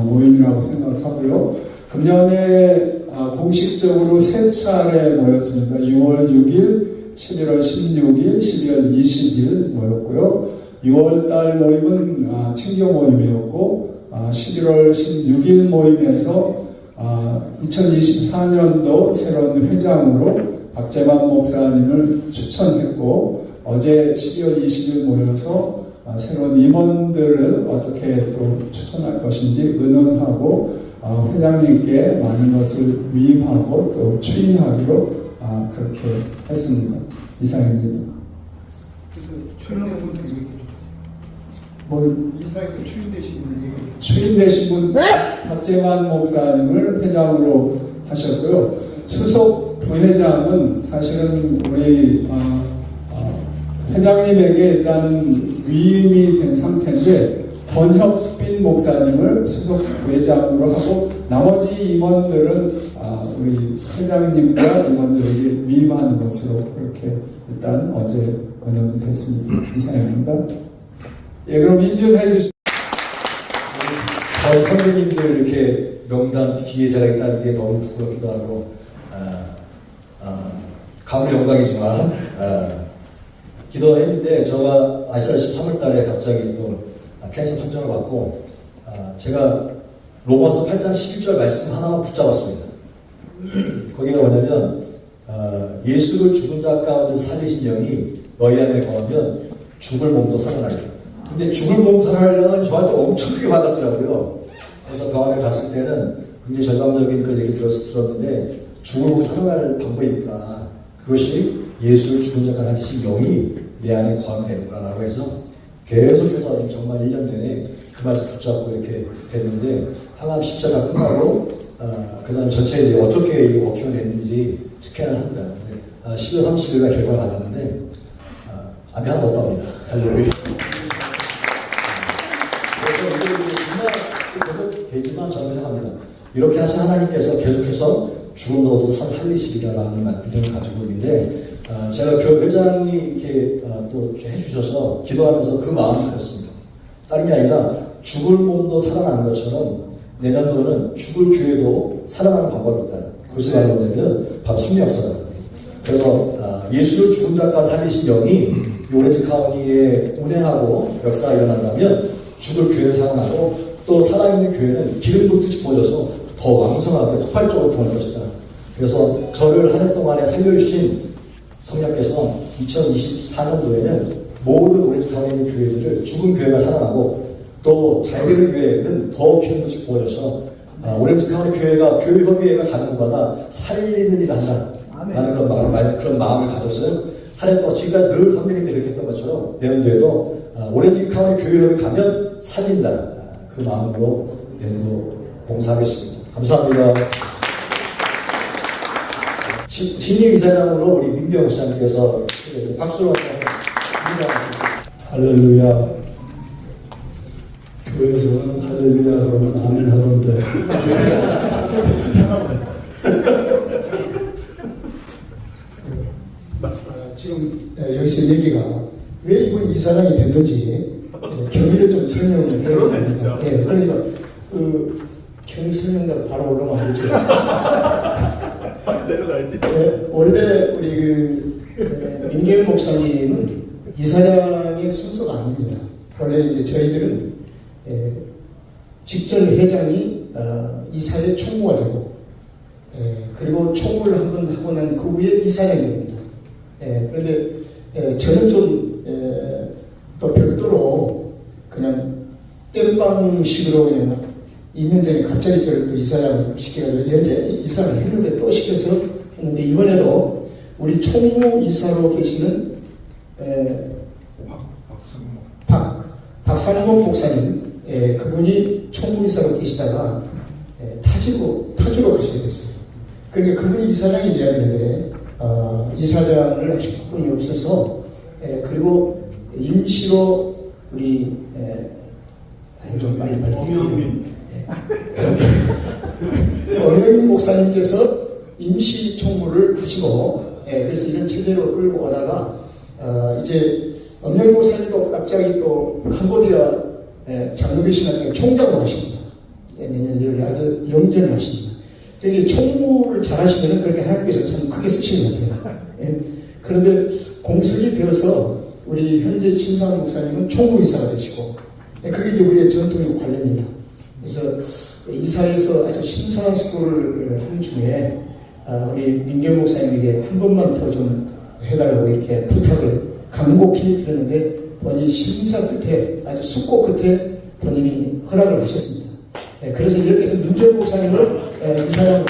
Speaker 2: 모임이라고 생각하고요. 금년에 공식적으로 3차례 모였습니다. 6월 6일, 11월 16일, 12월 20일 모였고요. 6월달 모임은 친교 모임이었고 11월 16일 모임에서 2024년도 새로운 회장으로 박재만 목사님을 추천했고 어제 12월 20일 모여서 새로운 임원들을 어떻게 또 추천할 것인지 의논하고 회장님께 많은 것을 위임하고 또 추인하기로 그렇게 했습니다. 이상입니다.
Speaker 9: 이사에서 추인되신 분을 얘기해 주세요.
Speaker 2: 추인되신 분 박재만 목사님을 회장으로 하셨고요. 수석 부회장은 사실은 우리 회장님에게 일단 위임이 된 상태인데 권혁빈 목사님을 수석 부회장으로 하고 나머지 임원들은 우리 회장님과 임원들에게 위임하는 것으로 그렇게 일단 어제 의논이 됐습니다. 이상입니다. 예, 그럼 인준해 주시죠.
Speaker 1: 저희 선배님들 이렇게 명단 뒤에 자리에 있다는 게 너무 부끄럽기도 하고 가문의 영광이지만 기도했는데 제가 아시다시피 3월달에 갑자기 또 캔서 판정을 받고 제가 로마서 8장 11절 말씀 하나만 붙잡았습니다. 거기가 뭐냐면 예수를 죽은 자 가운데 살리신 영이 너희 안에 거하면 죽을 몸도 살아나리라. 근데 죽을 몸 살아나려면 저한테 엄청 크게 받았더라고요. 그래서 병원에 갔을 때는 굉장히 절망적인 그 얘기 들었는데 죽을 몸 살아날 방법이 있구나. 그것이 예수를 죽은 자가 살리신 영이 내 안에 거하면 되는구나 라고 해서 계속해서 정말 1년 내내 그 말씀 붙잡고 이렇게 됐는데 항암 십자가 끝나고 그 다음 전체 이제 어떻게 이게 워킹을 됐는지 스캔을 합니다. 12월 30일날 결과를 받았는데 암이 하나도 없답니다. 할렐루야. 그래서 이게 정말 계속 되지만 저는 생각합니다. 이렇게 하신 하나님께서 계속해서 죽음으로도 살리시리라는 믿음을 가지고 있는데 제가 교회 회장이 이렇게 또 해주셔서 기도하면서 그 마음을 가졌습니다. 다른 게 아니라 죽을 몸도 살아나는 것처럼 내년도는 죽을 교회도 살아나는 방법이 있다. 그것이 바로 뭐냐면 바로 성령역사다. 그래서 예수를 죽은 자가 살리신 영이 오렌지 카운티에 운행하고 역사가 일어난다면 죽을 교회는 살아나고 또 살아있는 교회는 기름 붓듯이 부어져서 더 왕성하게 폭발적으로 부을 것이다. 그래서 저를 한 해 동안에 살려주신 성령께서 2024년도에는 모든 오렌지 카운티에 있는 교회들을 죽은 교회가 살아나고 또 잘되는 교회는 더 기름 붓듯이 부어져서 오렌지 카운티 교회가 교회협의회가 가는 곳마다 살리는 일을 한다. 라는 그런 마음을 가졌어요. 한 해 동안 지금까지 늘 선배님들이 그렇게 했던 것처럼 내년도에도 오렌지 카운티 교회협의회 가면 살린다. 그 마음으로 내년도 봉사하겠습니다. 감사합니다. 신임 이사장으로 우리 민병 목사님께서 박수로 인사하겠습니다.
Speaker 2: 할렐루야. 교회에서는 할렐루야 그러면 아멘 하던데.
Speaker 4: 지금 여기서 얘기가 왜 이분 이사장이 됐는지 경위를 좀 설명을 해야 됩니다. 그러니까 경위 설명가 바로 올라오면 안 되죠. 원래 우리 민계현 목사님은 이사장의 순서가 아닙니다. 원래 이제 저희들은 직전 회장이 이사회 총무가 되고 그리고 총무를 한번 하고 난 그 후에 이사장이 됩니다. 그런데 저는 좀 또 별도로 그냥 땜빵식으로 그냥 2년 전에 갑자기 저를 또 이사장을 시켜가지고 현재 이사를 했는데 또 시켜서 했는데 이번에도 우리 총무 이사로 계시는 박상범 목사님 그분이 총무 이사로 계시다가 타주로 가시게 됐어요. 그러니까 그분이 이사장이 돼야 되는데 이사장을 하실 분이 없어서 그리고 임시로 우리 좀 빨리 엄영민 목사님께서 임시 총무를 하시고 그래서 이런 체제로 끌고 가다가 이제 엄영민 목사님도 갑자기 또 캄보디아 장로교 신학교 총장으로 하십니다. 내년 1월에 아주 영전을 하십니다. 그러니까 총무를 잘 하시면 그렇게 하나님께서 참 크게 쓰시는 것 같아요. 그런데 공석이 되어서 우리 현재 신상 목사님은 총무이사가 되시고 그게 이제 우리의 전통의 관례입니다. 그래서 이사에서 아주 심사숙고를 한 중에 우리 민경 목사님에게 한 번만 더 좀 해달라고 이렇게 부탁을 간곡히 드렸는데 본인이 심사 끝에 아주 숙고 끝에 본인이 허락을 하셨습니다. 그래서 이렇게 해서 민경 목사님을 이사장으로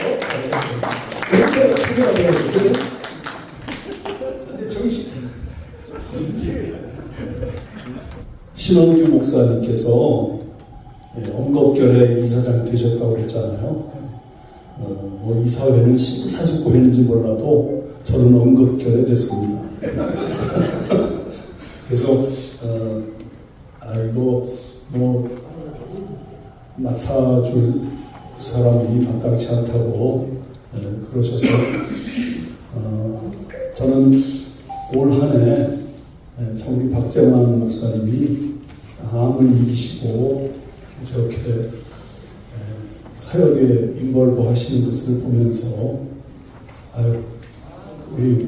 Speaker 4: 이렇게 소개가 되었는데 이제 정식
Speaker 2: 신원규 목사님께서 언급결에 이사장 되셨다고 그랬잖아요. 뭐 이사회는 사숙고했는지 몰라도 저는 언급결에 됐습니다. 그래서 아이고 뭐 맡아줄 사람이 마땅치 않다고 그러셔서 저는 올 한해 참 우리 박재만 목사님이 암을 이기시고 저렇게 사역에 인벌브 하시는 것을 보면서 아유 우리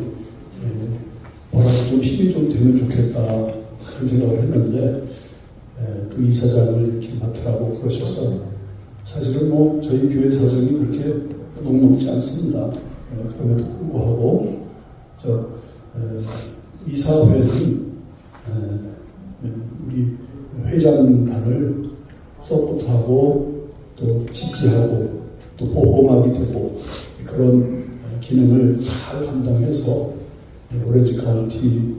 Speaker 2: 뭐라도 좀 힘이 좀 되면 좋겠다 그런 생각을 했는데 또 이사장을 이렇게 맡으라고 그러셔서 사실은 뭐 저희 교회 사정이 그렇게 녹록지 않습니다. 그럼에도 불구하고 이사회는 우리 회장단을 서포트하고 또 지지하고 또 보호막이 되고 그런 기능을 잘 감당해서 오렌지 카운티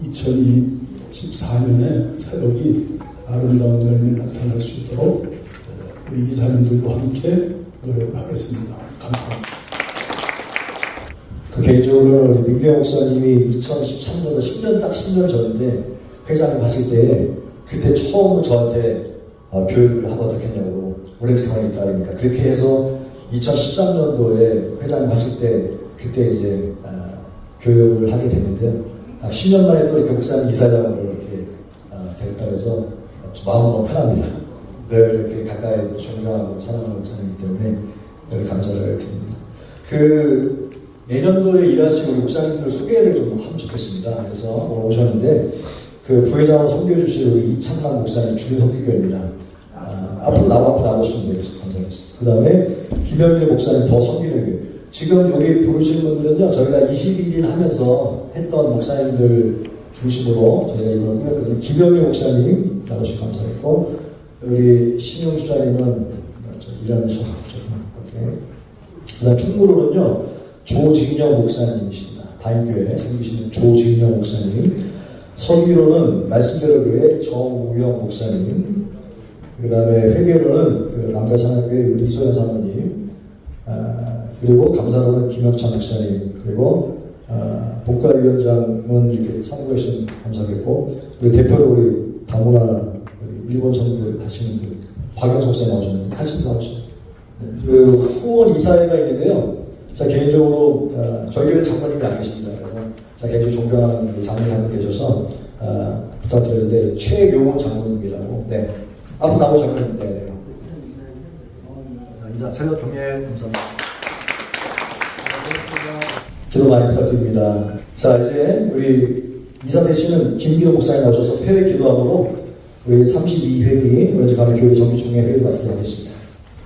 Speaker 2: 2014년에 사역이 아름다운 열매 나타날 수 있도록 우리 이사님들과 함께 노력을 하겠습니다. 감사합니다.
Speaker 1: 개인적으로는 우리 민경 목사님이 2013년도 10년 딱 10년 전인데 회장님 봤을 때 그때 처음 저한테 교육을 하면 어떻겠냐고 오렌지 카운티 있다니까 그렇게 해서 2013년도에 회장님 봤을 때 그때 이제 교육을 하게 됐는데요. 10년 만에 또 이렇게 목사님 이사장으로 이렇게 되었다고 해서 마음 너무 편합니다. 늘 이렇게 가까이 존경하고 사랑하는 목사님이기 때문에 늘 감사를 드립니다. 내년도에 일하시고 우리 목사님들 소개를 좀 하면 좋겠습니다. 그래서 오늘 오셨는데 부회장으로 섬겨주실 우리 이창만 목사님 주민선교교입니다. 앞으로 나오시면 되겠습니다. 감사합니다. 그 다음에 김영일 목사님 더 섬기는 교회. 지금 여기 부르신 분들은요, 저희가 21일 하면서 했던 목사님들 중심으로 저희가 이번에 꾸몄거든요. 김영일 목사님 나오시고 감사했고, 우리 신용 집사님은 일하면서 이렇게. 그 다음 충무로는요, 조직영 목사님이십니다. 바인교회 섬기시는 조직영 목사님. 서기로는 말씀대로 교회 정우영 목사님. 그 다음에 회계로는 남가산학교회 우리 이소연 사모님. 그리고 감사로는 김혁찬 목사님. 그리고 복과위원장은 이렇게 참고해 주셔서 감사하겠고, 그리고 대표로 우리 다문화 우리 일본 선교 하시는 박영석 쌤 나오셨는데 같이 나오죠. 그 후원 이사회가 있는데요. 자 개인적으로 저희 교회 장로님이 안 계십니다. 그래서 제가 굉장히 존경하는 장로님 한 분 계셔서 부탁드렸는데 최용훈 장로님이라고. 네. 앞으로 나오고 장로님. 네. 인사 촬영 종례 감사합니다. 기도 많이 부탁드립니다. 자 이제 우리 이사 되시는 김기도 목사님 나오셔서 폐회 기도함으로 우리 32회기 오렌지 가면 교회 정기 중에 회의를 마치도록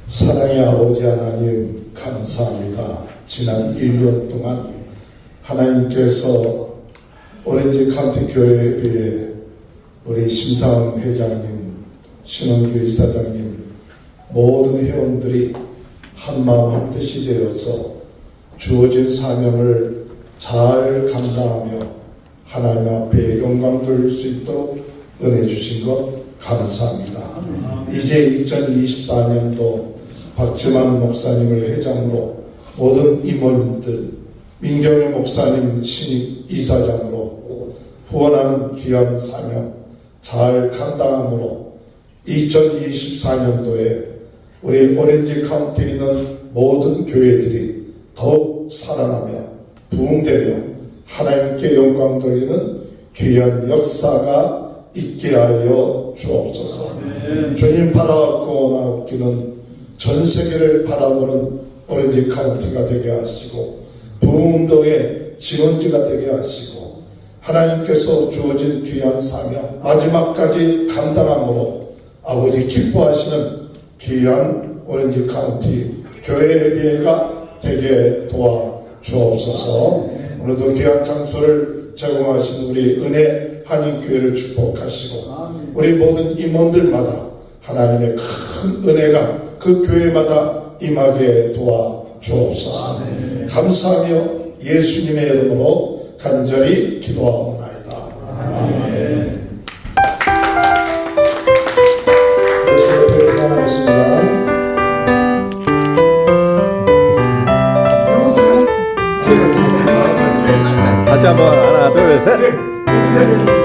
Speaker 9: 사랑의 아버지 하나님 감사합니다. 지난 1년 동안 하나님께서 오렌지 카운티 교회에 우리 심상원 회장님, 신원규 이사장님 모든 회원들이 한마음 한뜻이 되어서 주어진 사명을 잘 감당하며 하나님 앞에 영광 돌릴 수 있도록 은혜 주신 것 감사합니다. 이제 2024년도 박지만 목사님을 회장으로 모든 임원들, 민경희 목사님 신입 이사장으로 후원하는 귀한 사명 잘 감당함으로 2024년도에 우리 오렌지 카운티에 있는 모든 교회들이 더욱 살아나며 부흥되며 하나님께 영광 돌리는 귀한 역사가 있게 하여 주옵소서. 주님 바라보고 나옵기는 전 세계를 바라보는 오렌지 카운티가 되게 하시고 부흥운동의 지원지가 되게 하시고 하나님께서 주어진 귀한 사명 마지막까지 감당함으로 아버지 기뻐하시는 귀한 오렌지 카운티 교회 예배가 되게 도와 주옵소서. 오늘도 귀한 장소를 제공하신 우리 은혜 한인교회를 축복하시고 우리 모든 임원들마다 하나님의 큰 은혜가 그 교회마다 임하게 도와 주옵소서. 감사하며 예수님의 이름으로 간절히 기도하옵나이다. 아멘.
Speaker 1: 예수님의 하겠습니다.
Speaker 6: 다시 한번 하나 둘 셋.